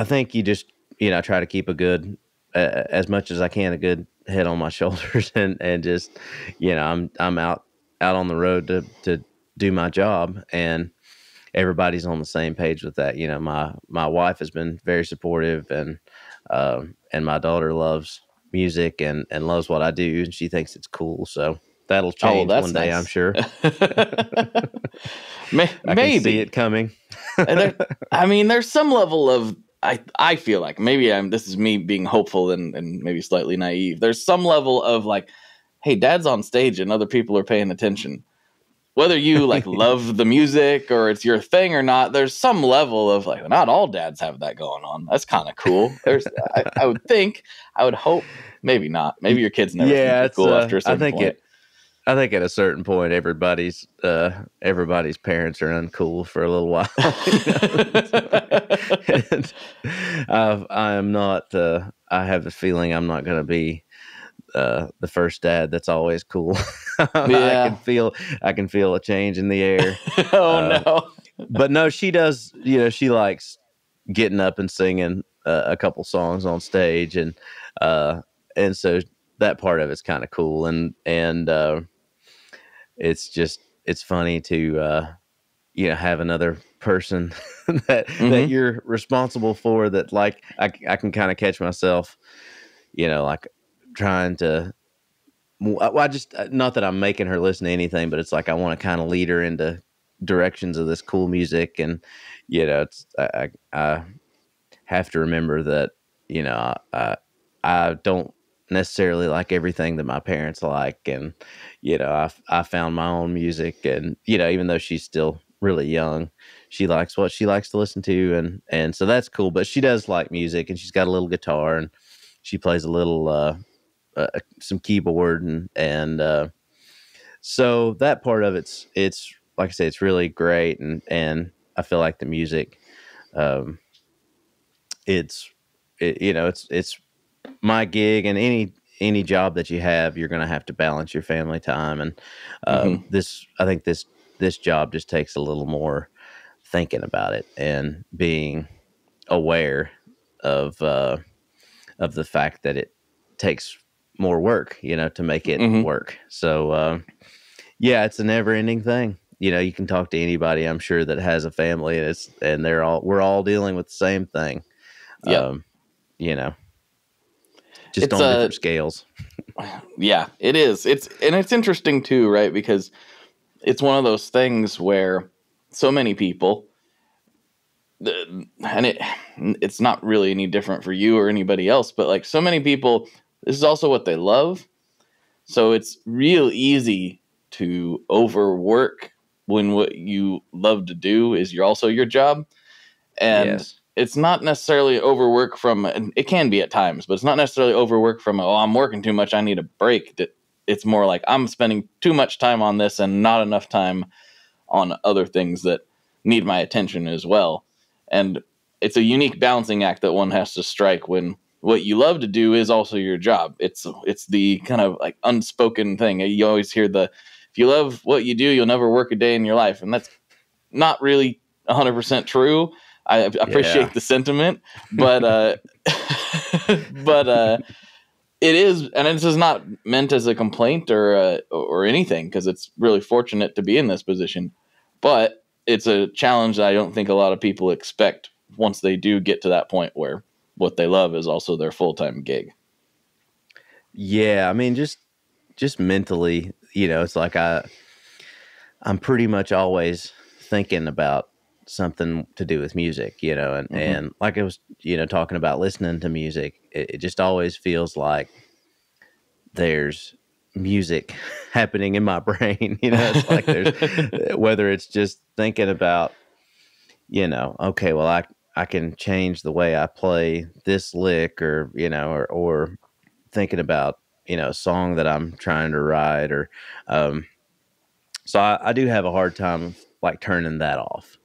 think you just try to keep a good, as much as I can, a good head on my shoulders, and just I'm out on the road to do my job, and everybody's on the same page with that. My wife has been very supportive, and my daughter loves music and loves what I do, and she thinks it's cool. So that'll change one day, nice. I'm sure. Maybe I can see it coming. There's some level of, I feel like maybe this is me being hopeful and maybe slightly naive. There's some level of like, hey, Dad's on stage and other people are paying attention. Whether you like love the music or it's your thing or not, there's some level of like, not all dads have that going on. That's kind of cool. I would think, I would hope, maybe not. Maybe your kids never think it's cool after a certain point. I think at a certain point, everybody's parents are uncool for a little while. I am not. I have the feeling I'm not going to be the first dad that's always cool. Yeah. I can feel a change in the air. No. But no, she does. She likes getting up and singing a couple songs on stage, and so that part of it's kind of cool, and it's funny to have another person that you're responsible for, that like I can kind of catch myself like trying to, I just, not that I'm making her listen to anything, but it's like I want to kind of lead her into directions of this cool music, and it's I have to remember that I don't necessarily like everything that my parents like, and I found my own music, and even though she's still really young, she likes what she likes to listen to, and so that's cool. But she does like music, and she's got a little guitar, and she plays a little some keyboard, and so that part of it's like I say, it's really great, and I feel like the music, it's my gig, and any job that you have, you're going to have to balance your family time, and I think this job just takes a little more thinking about it and being aware of the fact that it takes more work, to make it work. So, yeah, it's a never ending thing. You can talk to anybody, I'm sure, that has a family, and we're all dealing with the same thing. Yeah. Just on different scales. Yeah, it is. It's interesting too, right? Because it's one of those things where so many people, and it's not really any different for you or anybody else, but like so many people, this is also what they love. So it's real easy to overwork when what you love to do is also your job. And Yes. It's not necessarily overwork from, and it can be at times, but it's not necessarily overwork from, I'm working too much, I need a break. It's more like I'm spending too much time on this and not enough time on other things that need my attention as well. And it's a unique balancing act that one has to strike when what you love to do is also your job. It's the kind of like unspoken thing. You always hear if you love what you do, you'll never work a day in your life. And that's not really 100% true. I appreciate the sentiment, but it is, and this is not meant as a complaint or anything, because it's really fortunate to be in this position. But it's a challenge that I don't think a lot of people expect once they do get to that point where what they love is also their full-time gig. Yeah, I mean, just mentally, it's like I'm pretty much always thinking about something to do with music, and like I was, talking about listening to music, it just always feels like there's music happening in my brain. It's like there's, whether it's just thinking about, okay, well, I can change the way I play this lick, or, or thinking about, a song that I'm trying to write, or, so I do have a hard time like turning that off.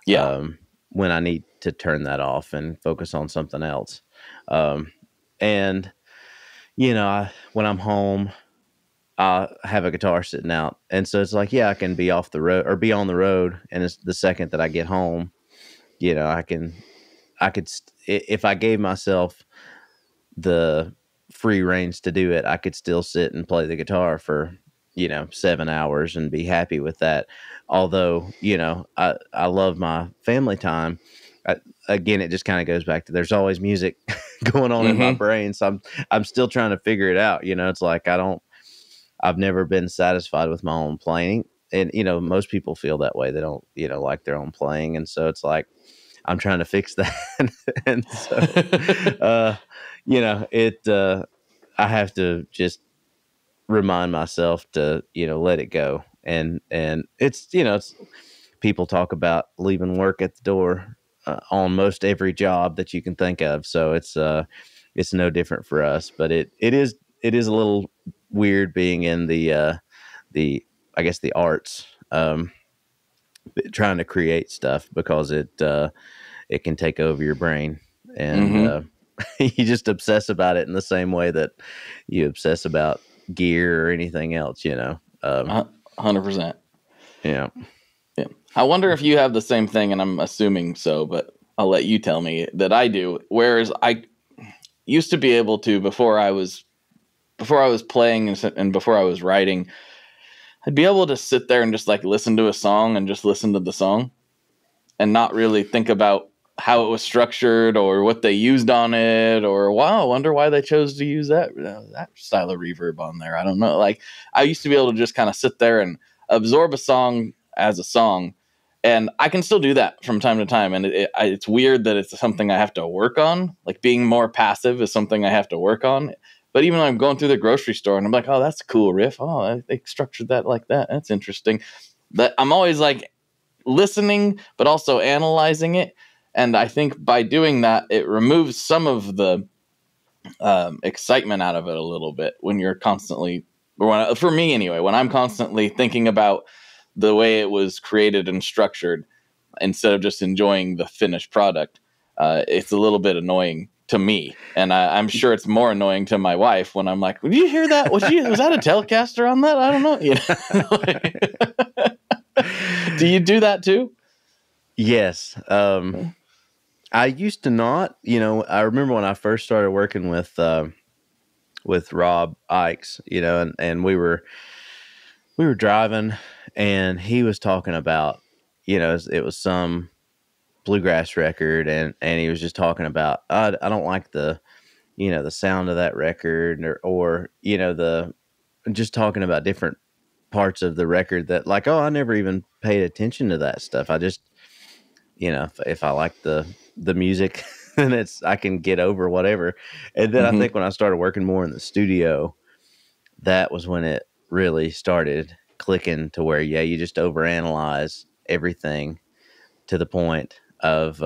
Yeah. When I need to turn that off and focus on something else. And, when I'm home, I have a guitar sitting out. And so it's like, I can be off the road or be on the road. And it's the second that I get home, I could, if I gave myself the free reins to do it, I could still sit and play the guitar for, 7 hours and be happy with that. Although, I love my family time. Again, it just kind of goes back to there's always music going on in my brain. So I'm still trying to figure it out. It's like I've never been satisfied with my own playing. And, most people feel that way. They don't, like their own playing. And so it's like, I'm trying to fix that. And so, I have to just remind myself to, let it go. And it's, it's, people talk about leaving work at the door on most every job that you can think of. So it's no different for us, but it is a little weird being in the I guess the arts, trying to create stuff, because it can take over your brain, and you just obsess about it in the same way that you obsess about gear or anything else, 100%. Yeah. I wonder if you have the same thing, and I'm assuming so, but I'll let you tell me that I do. Whereas I used to be able to, before I was playing and before I was writing, I'd be able to sit there and just like listen to a song and just listen to the song and not really think about how it was structured or what they used on it, or wow, I wonder why they chose to use that style of reverb on there. I don't know. Like, I used to be able to just kind of sit there and absorb a song as a song, and I can still do that from time to time. And it's weird that it's something I have to work on. Like, being more passive is something I have to work on. But even when I'm going through the grocery store and I'm like, oh, that's a cool riff. Oh, they structured that like that. That's interesting. That I'm always like listening, but also analyzing it. And I think by doing that, it removes some of the excitement out of it a little bit when you're constantly, for me anyway, when I'm constantly thinking about the way it was created and structured instead of just enjoying the finished product. It's a little bit annoying to me. And I'm sure it's more annoying to my wife when I'm like, did you hear that? Was that a Telecaster on that? I don't know. Do you do that too? Yes. I used to not. I remember when I first started working with Rob Ikes, and we were driving, and he was talking about, it was some bluegrass record, and he was just talking about, I don't like the sound of that record, or the just talking about different parts of the record that, like, oh, I never even paid attention to that stuff. I just, if I like the music, then I can get over whatever. And then I think when I started working more in the studio, that was when it really started clicking to where, you just overanalyze everything to the point of,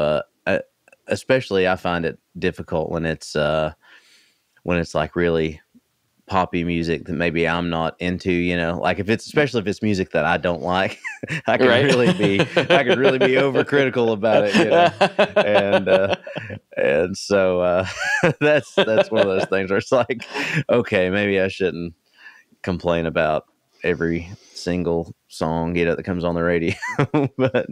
especially I find it difficult when it's like really poppy music that maybe I'm not into, like especially if it's music that I don't like, I can really be overcritical about it, and so that's one of those things where it's like, okay, maybe I shouldn't complain about every single song, that comes on the radio, but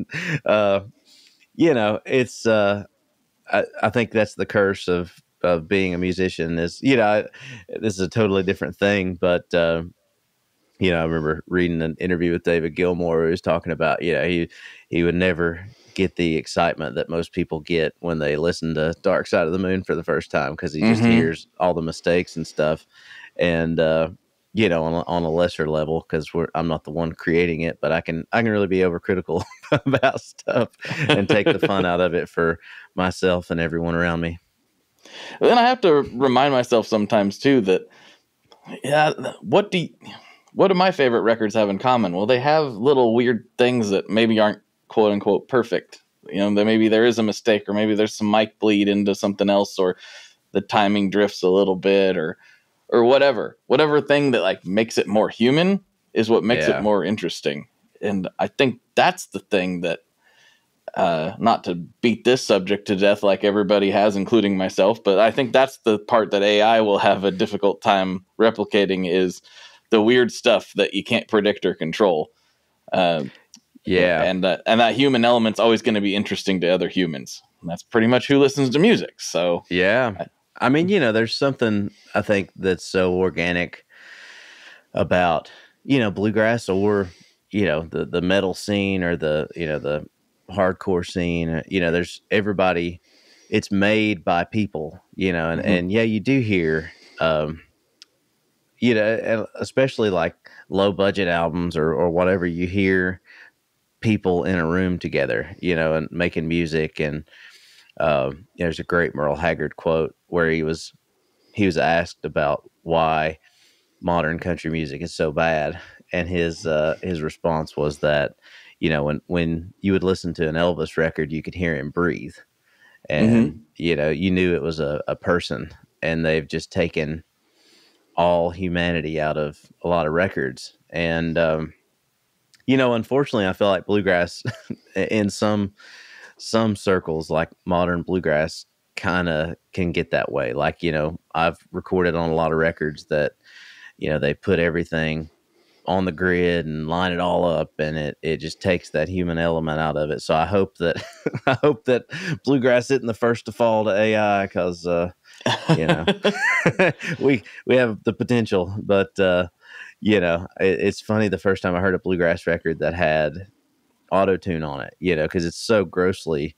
it's I think that's the curse of being a musician is, this is a totally different thing, but, I remember reading an interview with David Gilmour who was talking about, he would never get the excitement that most people get when they listen to Dark Side of the Moon for the first time, because he just hears all the mistakes and stuff. And, on a lesser level, because I'm not the one creating it, but I can really be overcritical about stuff and take the fun out of it for myself and everyone around me. Then I have to remind myself sometimes too that, what do my favorite records have in common? Well, they have little weird things that maybe aren't quote unquote perfect. That maybe there is a mistake, or maybe there's some mic bleed into something else, or the timing drifts a little bit, or whatever thing that like makes it more human is what makes it more interesting. And I think that's the thing that, not to beat this subject to death like everybody has, including myself, but I think that's the part that AI will have a difficult time replicating, is the weird stuff that you can't predict or control. And that human element's always going to be interesting to other humans. And that's pretty much who listens to music. So I mean, there's something I think that's so organic about, bluegrass, or, the metal scene, or the hardcore scene. There's everybody, it's made by people, and you do hear, and especially like low budget albums or whatever, you hear people in a room together, and making music. And there's a great Merle Haggard quote where he was asked about why modern country music is so bad, and his response was that, when you would listen to an Elvis record, you could hear him breathe, and you knew it was a person, and they've just taken all humanity out of a lot of records. And unfortunately, I feel like bluegrass in some circles, like modern bluegrass, kind of can get that way. Like, I've recorded on a lot of records that, they put everything on the grid and line it all up, and it just takes that human element out of it. So I hope that bluegrass isn't the first to fall to AI, because we have the potential. But it's funny, the first time I heard a bluegrass record that had auto-tune on it, because it's so grossly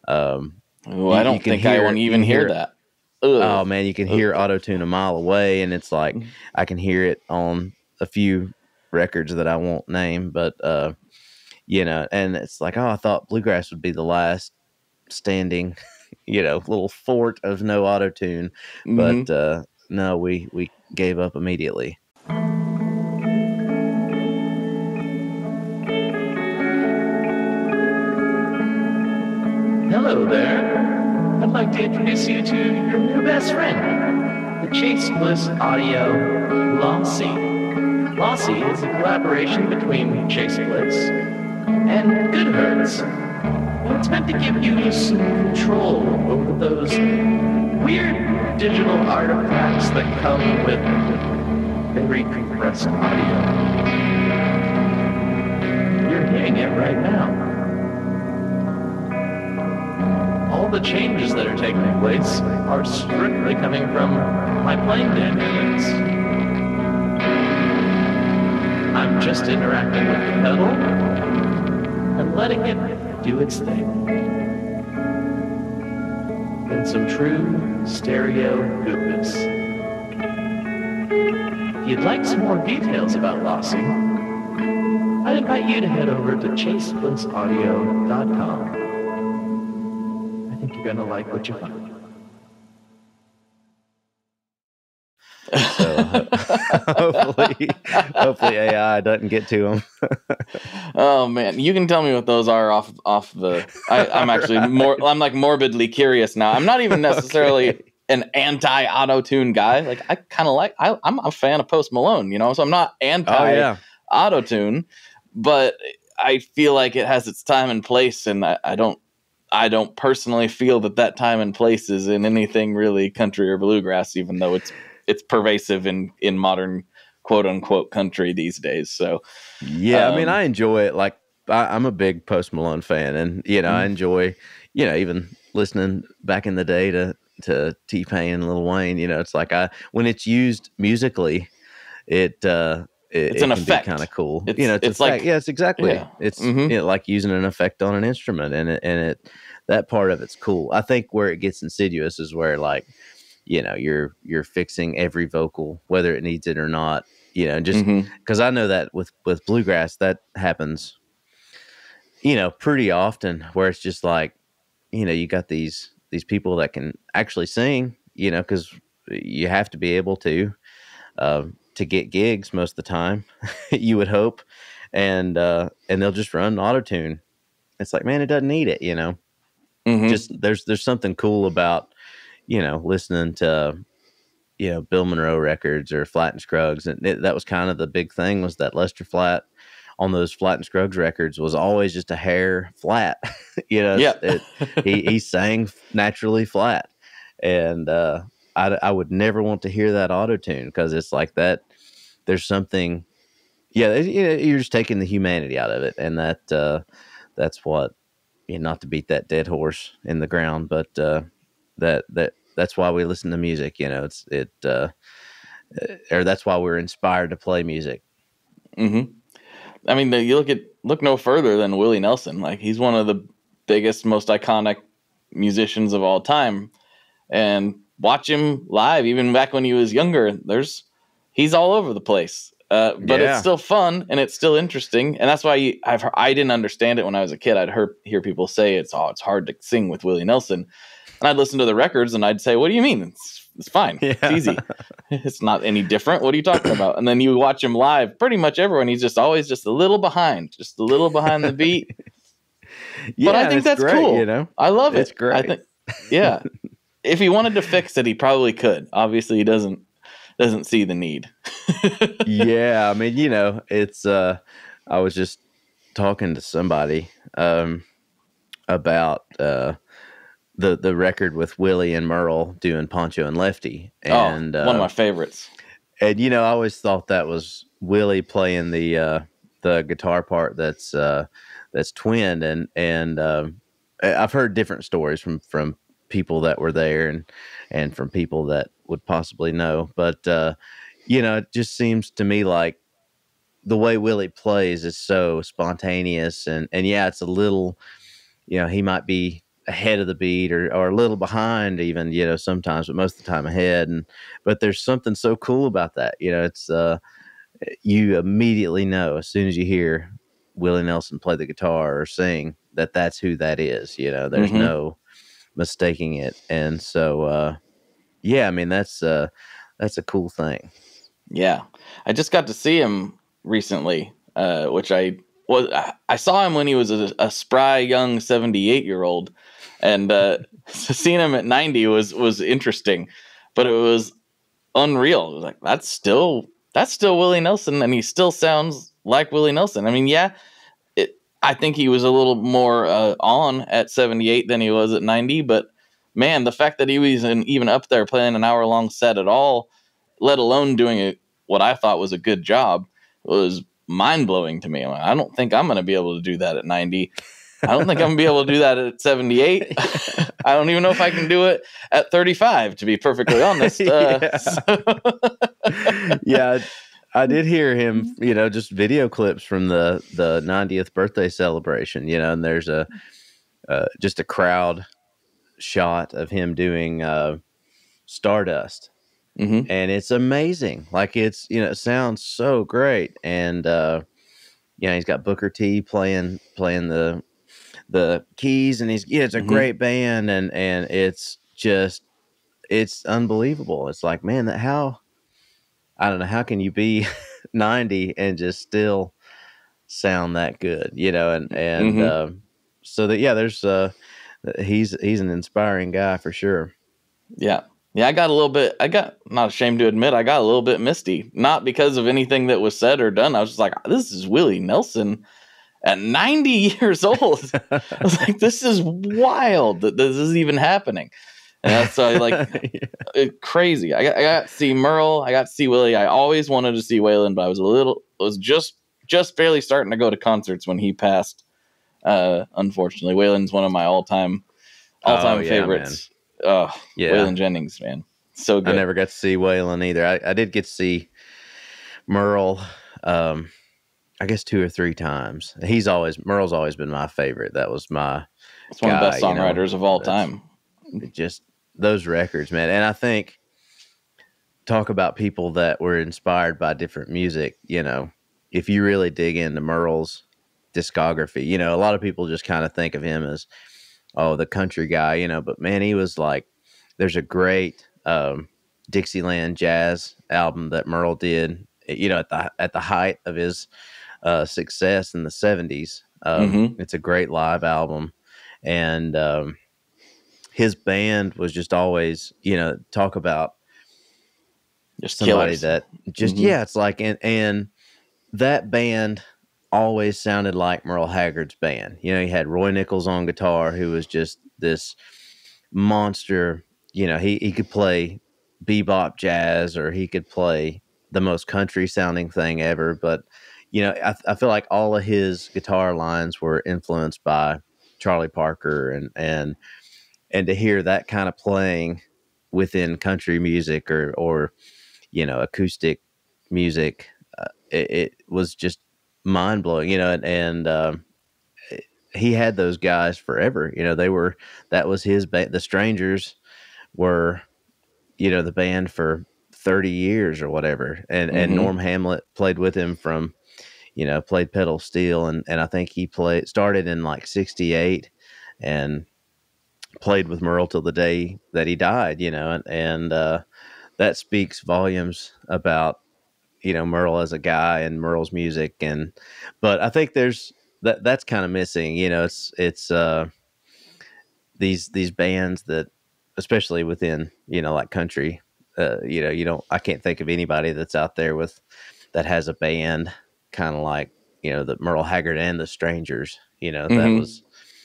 I don't think I won't even hear that. Ugh. Oh man, you can hear auto-tune a mile away, and it's like I can hear it on a few records that I won't name, but and it's like, oh, I thought bluegrass would be the last standing little fort of no auto-tune, but no, we gave up immediately. Hello there. I'd like to introduce you to your new best friend, the Chase Bliss Audio Lossy. Lossy is a collaboration between Chase Bliss and Goodhertz. And it's meant to give you some control over those weird digital artifacts that come with very compressed audio. You're hearing it right now. all the changes that are taking place are strictly coming from my playing dynamics. I'm just interacting with the pedal and letting it do its thing. In some true stereo goodness. If you'd like some more details about Lossy, I'd invite you to head over to chaseblitzaudio.com. I think you're going to like what you find. So hopefully AI doesn't get to them. Oh man, you can tell me what those are off the. I'm actually I'm like morbidly curious now. I'm not even necessarily an anti-auto tune guy. Like I kind of I'm a fan of Post Malone, so I'm not anti-auto tune, but I feel like it has its time and place, and I don't personally feel that time and place is in anything really country or bluegrass, even though it's pervasive in modern quote unquote country these days. So yeah, I mean, I enjoy it. Like I'm a big Post Malone fan, and I enjoy even listening back in the day to T-Pain and Lil Wayne. It's like when it's used musically, it's an effect, kind of cool. It's like it's exactly it's like using an effect on an instrument, and it that part of it's cool. I think where it gets insidious is where like you're fixing every vocal whether it needs it or not, just because I know that with bluegrass that happens pretty often, where it's just like you got these people that can actually sing, because you have to be able to get gigs most of the time. You would hope, and they'll just run auto-tune. It's like, man, it doesn't need it. Just there's something cool about listening to, Bill Monroe records or Flatt and Scruggs. And that was kind of the big thing, was that Lester Flatt on those Flatt and Scruggs records was always just a hair flat. He sang naturally flat. And I would never want to hear that auto-tune, because it's like that. There's something, you're just taking the humanity out of it. And that's what, not to beat that dead horse in the ground, but that's why we listen to music, or that's why we're inspired to play music. I mean, you look no further than Willie Nelson. Like, he's one of the biggest, most iconic musicians of all time, and watch him live, even back when he was younger. He's all over the place, but it's still fun and it's still interesting, and that's why I didn't understand it when I was a kid. I'd hear people say it's hard to sing with Willie Nelson. And I'd listen to the records and I'd say, what do you mean? It's fine. Yeah. It's easy. It's not any different. What are you talking about? And then you watch him live, pretty much everyone, he's just always just a little behind the beat. But I think that's great, cool. I love it. It's great. I think, if he wanted to fix it, he probably could. Obviously, he doesn't see the need. Yeah. I mean, it's, I was just talking to somebody about, the record with Willie and Merle doing Poncho and Lefty, and one of my favorites. And I always thought that was Willie playing the guitar part that's twinned, and I've heard different stories from people that were there and from people that would possibly know, but it just seems to me like the way Willie plays is so spontaneous, and it's a little, he might be ahead of the beat or a little behind even, sometimes, but most of the time ahead. But there's something so cool about that. It's you immediately know as soon as you hear Willie Nelson play the guitar or sing that's who that is. There's no mistaking it. And so, I mean, that's a cool thing. Yeah. I just got to see him recently, which I saw him when he was a spry young 78-year-old. And seeing him at 90 was interesting, but it was unreal. It was like, that's still Willie Nelson, and he still sounds like Willie Nelson. I mean, I think he was a little more on at 78 than he was at 90, but man, the fact that he was even up there playing an hour-long set at all, let alone doing what I thought was a good job, was mind-blowing to me. I don't think I'm going to be able to do that at 90. I don't think I'm going to be able to do that at 78. I don't even know if I can do it at 35, to be perfectly honest. Yeah, I did hear him, just video clips from the 90th birthday celebration, and there's just a crowd shot of him doing Stardust. Mm-hmm. And it's amazing. Like it sounds so great. And he's got Booker T playing the keys, and it's a great band, and it's unbelievable. It's like, man, I don't know, how can you be 90 and just still sound that good, so that, there's he's an inspiring guy for sure. Yeah. I got not ashamed to admit, I got a little bit misty, not because of anything that was said or done. I was just like, this is Willie Nelson at 90 years old. I was like, this is wild that this is even happening. And that's crazy. I got to see Merle. I got to see Willie. I always wanted to see Waylon, but I was just barely starting to go to concerts when he passed. Unfortunately, Waylon's one of my all-time favorites. Man. Oh, yeah. Waylon Jennings, man. So good. I never got to see Waylon either. I did get to see Merle, I guess 2 or 3 times. Merle's always been my favorite. That was it's one of the best songwriters of all time. Just those records, man. And I think, talk about people that were inspired by different music, if you really dig into Merle's discography, a lot of people just kind of think of him as, the country guy, but man, he was like, there's a great Dixieland jazz album that Merle did, at the height of his success in the 70s. It's a great live album. And his band was just always, talk about just somebody killers. That just, it's like, and that band always sounded like Merle Haggard's band. He had Roy Nichols on guitar, who was just this monster. He could play bebop jazz, or he could play the most country sounding thing ever. But, I feel like all of his guitar lines were influenced by Charlie Parker, and to hear that kind of playing within country music or acoustic music, it was just mind blowing, and he had those guys forever. That was his band. The Strangers were, the band for 30 years or whatever. And Norm Hamlet played with him from, played pedal steel. And I think he started in like 68 and played with Merle till the day that he died, and that speaks volumes about, Merle as a guy and Merle's music. But I think that's kind of missing, it's these bands that, especially within, like country, I can't think of anybody that's out there that has a band kind of like, the Merle Haggard and the Strangers, that was,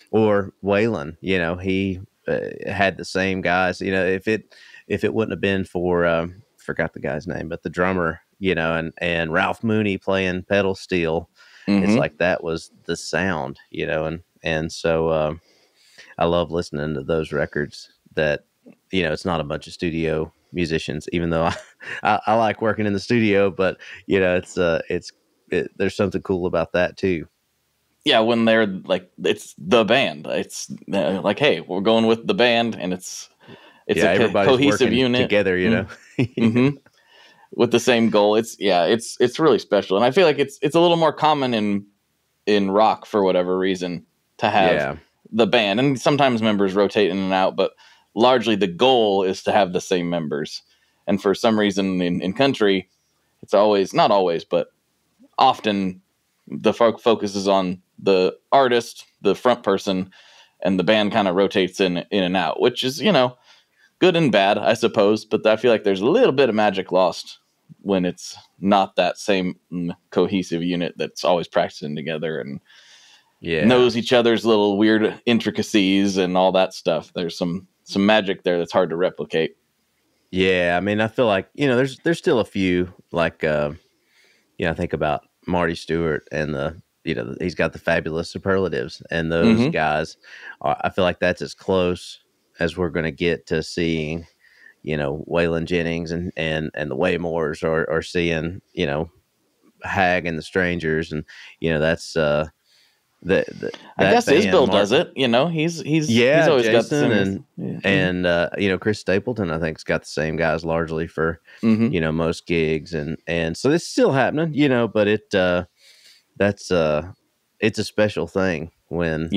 or Waylon, he had the same guys, if it wouldn't have been for, forgot the guy's name, but the drummer, and Ralph Mooney playing pedal steel, it's like that was the sound, and so I love listening to those records that, it's not a bunch of studio musicians, even though I like working in the studio, but there's something cool about that too. Yeah, when they're like, it's the band. It's like, hey, we're going with the band, and it's everybody's cohesive unit together, with the same goal. It's really special, and I feel like it's a little more common in rock for whatever reason to have the band, and sometimes members rotate in and out, but largely the goal is to have the same members. And for some reason in country, it's not always, but often the focus is on the artist, the front person, and the band kind of rotates in and out, which is, good and bad, I suppose. But I feel like there's a little bit of magic lost when it's not that same cohesive unit that's always practicing together and knows each other's little weird intricacies and all that stuff. There's some magic there that's hard to replicate. Yeah, I mean, I feel like, there's still a few, like, I think about Marty Stewart and he's got the Fabulous Superlatives, and those guys, I feel like that's as close as we're going to get to seeing, Waylon Jennings and the Waymores, or seeing, Hag and the Strangers. And, that's, I that guess band, Isbell does Martin. it. He's always got the Jason same. and Chris Stapleton, I think, has got the same guys largely for most gigs, and so it's still happening, but that's it's a special thing when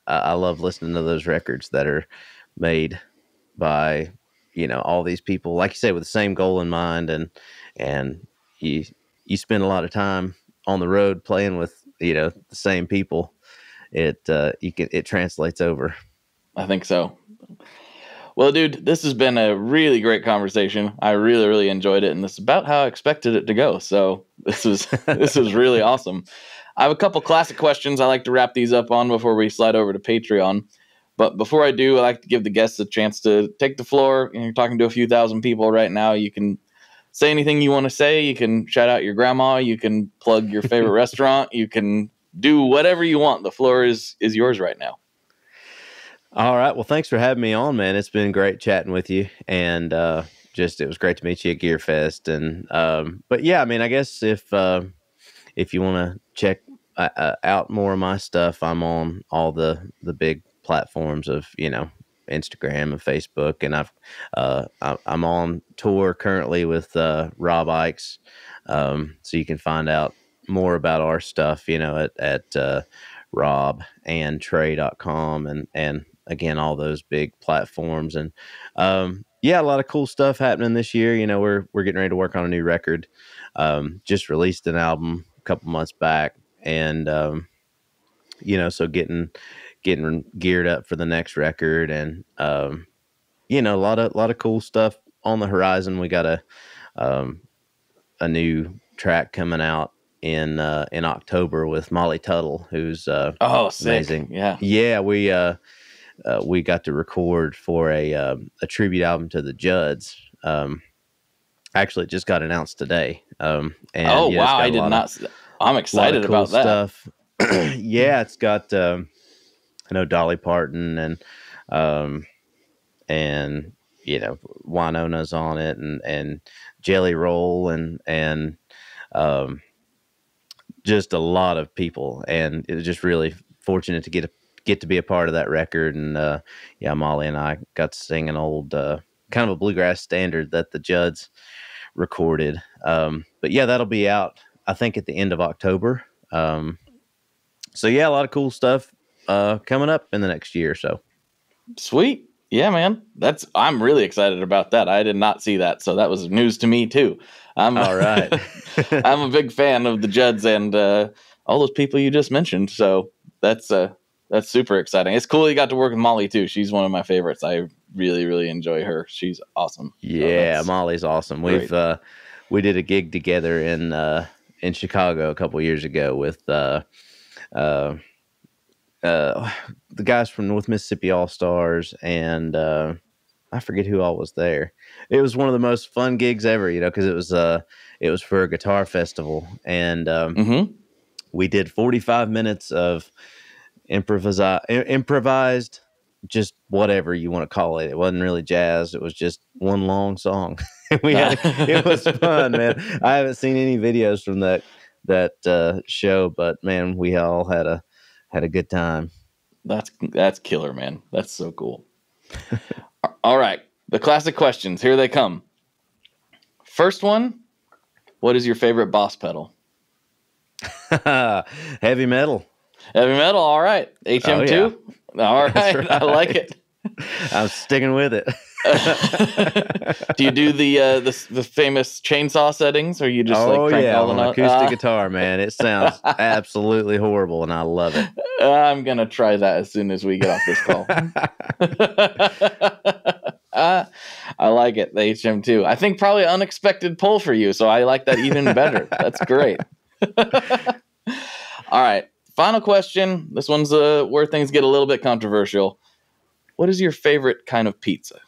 I love listening to those records that are made by all these people, like you say, with the same goal in mind, and you spend a lot of time on the road playing with the same people. It translates over. I think so. Well, dude, this has been a really great conversation. I really, really enjoyed it, and this is about how I expected it to go. So this was really awesome. I have a couple classic questions I like to wrap these up on before we slide over to Patreon. But before I do, I like to give the guests a chance to take the floor. You're talking to a few thousand people right now. You can say anything you want to say. You can shout out your grandma. You can plug your favorite restaurant. You can do whatever you want. The floor is yours right now. All right. Well, thanks for having me on, man. It's been great chatting with you, and it was great to meet you at Gear Fest. And but yeah, I mean, I guess if you want to check out more of my stuff, I'm on all the big platforms of Instagram and Facebook, and I'm on tour currently with Rob Ikes, so you can find out more about our stuff, at robandtrey.com, and again, all those big platforms. And a lot of cool stuff happening this year. We're getting ready to work on a new record. Just released an album a couple months back, and so getting geared up for the next record, and a lot of cool stuff on the horizon. We got a new track coming out in October with Molly Tuttle, who's amazing. Yeah, we got to record for a tribute album to the Judds. Actually, it just got announced today. Wow, I did not. I'm excited about that stuff. Yeah, it's got Dolly Parton and Winona's on it, and Jelly Roll, and just a lot of people, and it was just really fortunate to get to be a part of that record. And Molly and I got to sing an old kind of a bluegrass standard that the Judds recorded. But yeah, that'll be out, I think, at the end of October. So yeah, a lot of cool stuff coming up in the next year or so. Sweet. Yeah, man. I'm really excited about that. I did not see that, so that was news to me too. All right. I'm a big fan of the Judds and all those people you just mentioned. So that's super exciting. It's cool you got to work with Molly too. She's one of my favorites. I really, really enjoy her. She's awesome. Yeah, Molly's awesome. Great. We did a gig together in Chicago a couple years ago with the guys from North Mississippi All Stars, and I forget who all was there. It was one of the most fun gigs ever, because it was for a guitar festival, and we did 45 minutes of improvised, just whatever you want to call it. It wasn't really jazz. It was just one long song. It was fun, man. I haven't seen any videos from that show, but man, we all had a good time. That's killer, man. That's so cool. All right. The classic questions. Here they come. First one, what is your favorite Boss pedal? Heavy metal. Heavy metal. All right. HM2. Oh, yeah. All right. I like it. I'm sticking with it. Do you do the famous chainsaw settings, or you just crank all the notes? Acoustic guitar, man. It sounds absolutely horrible, and I love it. I'm gonna try that as soon as we get off this call. I like it. The HM2. I think probably unexpected pull for you, so I like that even better. That's great. All right. Final question. This one's where things get a little bit controversial. What is your favorite kind of pizza?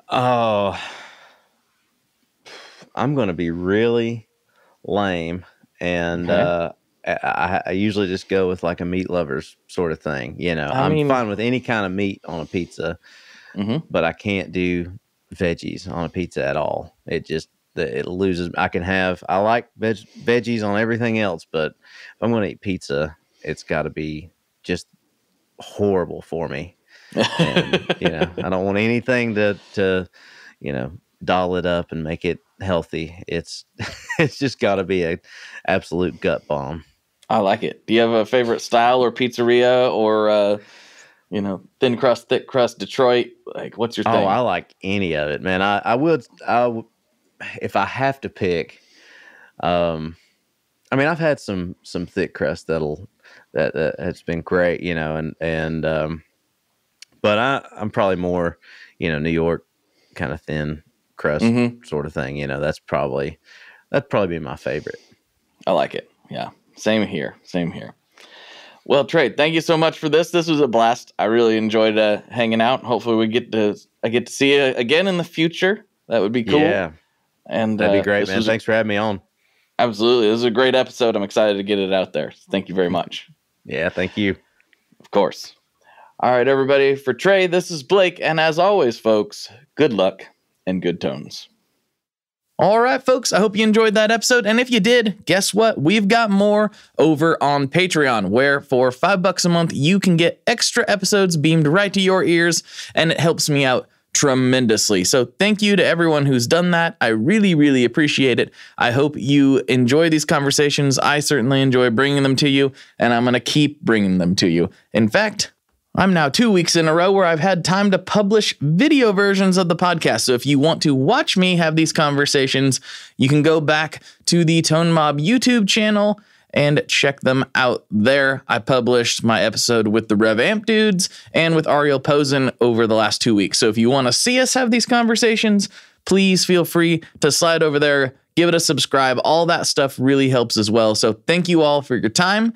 Oh, I'm going to be really lame, and I usually just go with like a meat lovers sort of thing. I'm fine with any kind of meat on a pizza, but I can't do veggies on a pizza at all. It loses. I like veggies on everything else, but if I'm going to eat pizza, it's got to be just horrible for me. And, I don't want anything to doll it up and make it healthy. It's just got to be a absolute gut bomb. I like it. Do you have a favorite style or pizzeria or, thin crust, thick crust, Detroit? Like, what's your thing? Oh, I like any of it, man. I would, if I have to pick, I've had some thick crust that has been great, but I'm probably more, New York kind of thin crust sort of thing. That'd probably be my favorite. I like it. Yeah. Same here. Well, Trey, thank you so much for this. This was a blast. I really enjoyed hanging out. Hopefully I get to see you again in the future. That would be cool. Yeah. And that'd be great, man. Thanks for having me on. Absolutely. This is a great episode. I'm excited to get it out there. Thank you very much. Yeah, thank you. Of course. All right, everybody. For Trey, this is Blake. And as always, folks, good luck and good tones. All right, folks, I hope you enjoyed that episode. And if you did, guess what? We've got more over on Patreon, where for $5 a month, you can get extra episodes beamed right to your ears, and it helps me out tremendously. So thank you to everyone who's done that. I really, really appreciate it. I hope you enjoy these conversations. I certainly enjoy bringing them to you, and I'm going to keep bringing them to you. In fact, I'm now 2 weeks in a row where I've had time to publish video versions of the podcast. So if you want to watch me have these conversations, you can go back to the Tone Mob YouTube channel and check them out there. I published my episode with the Rev Amp dudes and with Ariel Posen over the last 2 weeks. So if you want to see us have these conversations, please feel free to slide over there, give it a subscribe. All that stuff really helps as well. So thank you all for your time.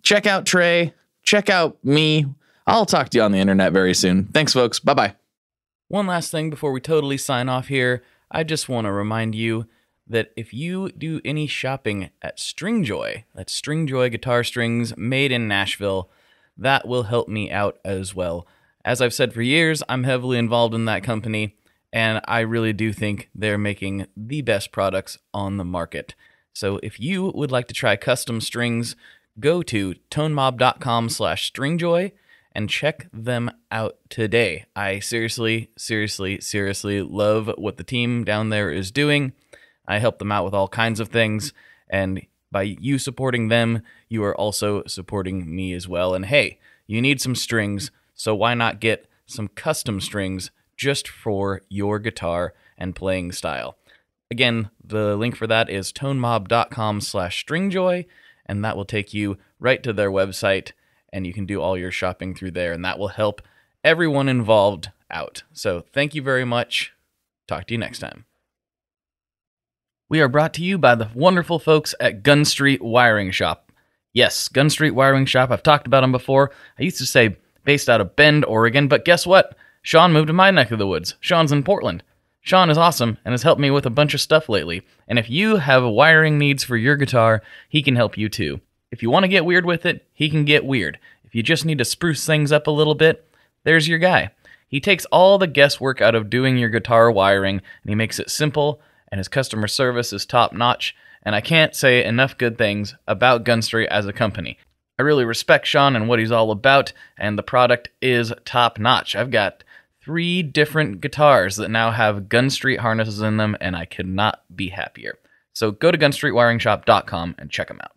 Check out Trey. Check out me. I'll talk to you on the internet very soon. Thanks, folks. Bye-bye. One last thing before we totally sign off here. I just want to remind you that if you do any shopping at Stringjoy, that's Stringjoy guitar strings made in Nashville, that will help me out as well. As I've said for years, I'm heavily involved in that company, and I really do think they're making the best products on the market. So if you would like to try custom strings, go to tonemob.com/stringjoy and check them out today. I seriously love what the team down there is doing. I help them out with all kinds of things, and by you supporting them, you are also supporting me as well. And hey, you need some strings, so why not get some custom strings just for your guitar and playing style? Again, the link for that is tonemob.com/stringjoy, and that will take you right to their website, and you can do all your shopping through there, and that will help everyone involved out. So thank you very much. Talk to you next time. We are brought to you by the wonderful folks at Gun Street Wiring Shop. Yes, Gun Street Wiring Shop. I've talked about them before. I used to say based out of Bend, Oregon, but guess what? Sean moved to my neck of the woods. Sean's in Portland. Sean is awesome and has helped me with a bunch of stuff lately. And if you have wiring needs for your guitar, he can help you too. If you want to get weird with it, he can get weird. If you just need to spruce things up a little bit, there's your guy. He takes all the guesswork out of doing your guitar wiring, and he makes it simple, and his customer service is top-notch, and I can't say enough good things about Gun Street as a company. I really respect Sean and what he's all about, and the product is top-notch. I've got 3 different guitars that now have Gun Street harnesses in them, and I could not be happier. So go to gunstreetwiringshop.com and check them out.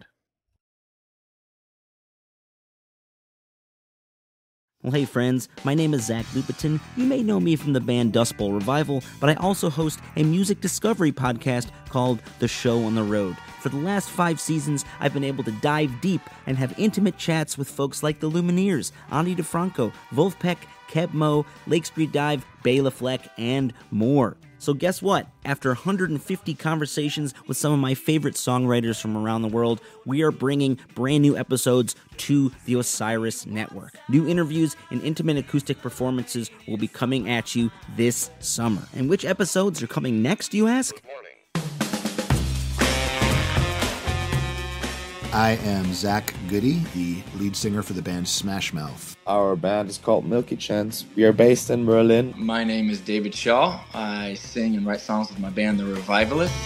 Well, hey friends, my name is Zach Lupiton. You may know me from the band Dust Bowl Revival, but I also host a music discovery podcast called The Show on the Road. For the last 5 seasons, I've been able to dive deep and have intimate chats with folks like the Lumineers, Ani DeFranco, Wolfpack, Keb Mo, Lake Street Dive, Bela Fleck, and more. So guess what? After 150 conversations with some of my favorite songwriters from around the world, we are bringing brand new episodes to the Osiris Network. New interviews and intimate acoustic performances will be coming at you this summer. And which episodes are coming next, you ask? I am Zach Goody, the lead singer for the band Smash Mouth. Our band is called Milky Chance. We are based in Berlin. My name is David Shaw. I sing and write songs with my band, The Revivalists.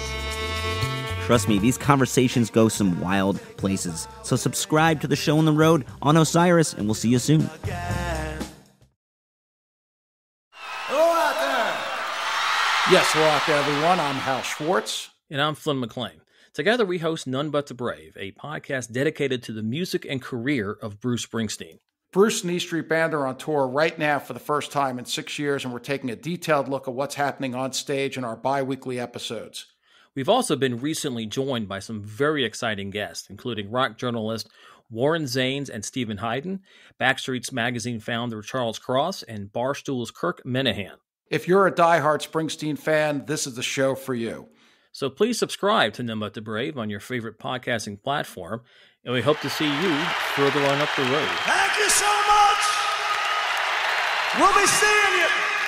Trust me, these conversations go some wild places. So subscribe to The Show on the Road on Osiris, and we'll see you soon. Yes, hello out there, everyone. I'm Hal Schwartz. And I'm Flynn McLean. Together we host None But the Brave, a podcast dedicated to the music and career of Bruce Springsteen. Bruce and E Street Band are on tour right now for the first time in 6 years, and we're taking a detailed look at what's happening on stage in our bi-weekly episodes. We've also been recently joined by some very exciting guests, including rock journalist Warren Zanes and Stephen Hayden, Backstreet's Magazine founder Charles Cross, and Barstool's Kirk Minahan. If you're a diehard Springsteen fan, this is the show for you. So please subscribe to None But the Brave on your favorite podcasting platform, and we hope to see you further on up the road. Thank you so much. We'll be seeing you.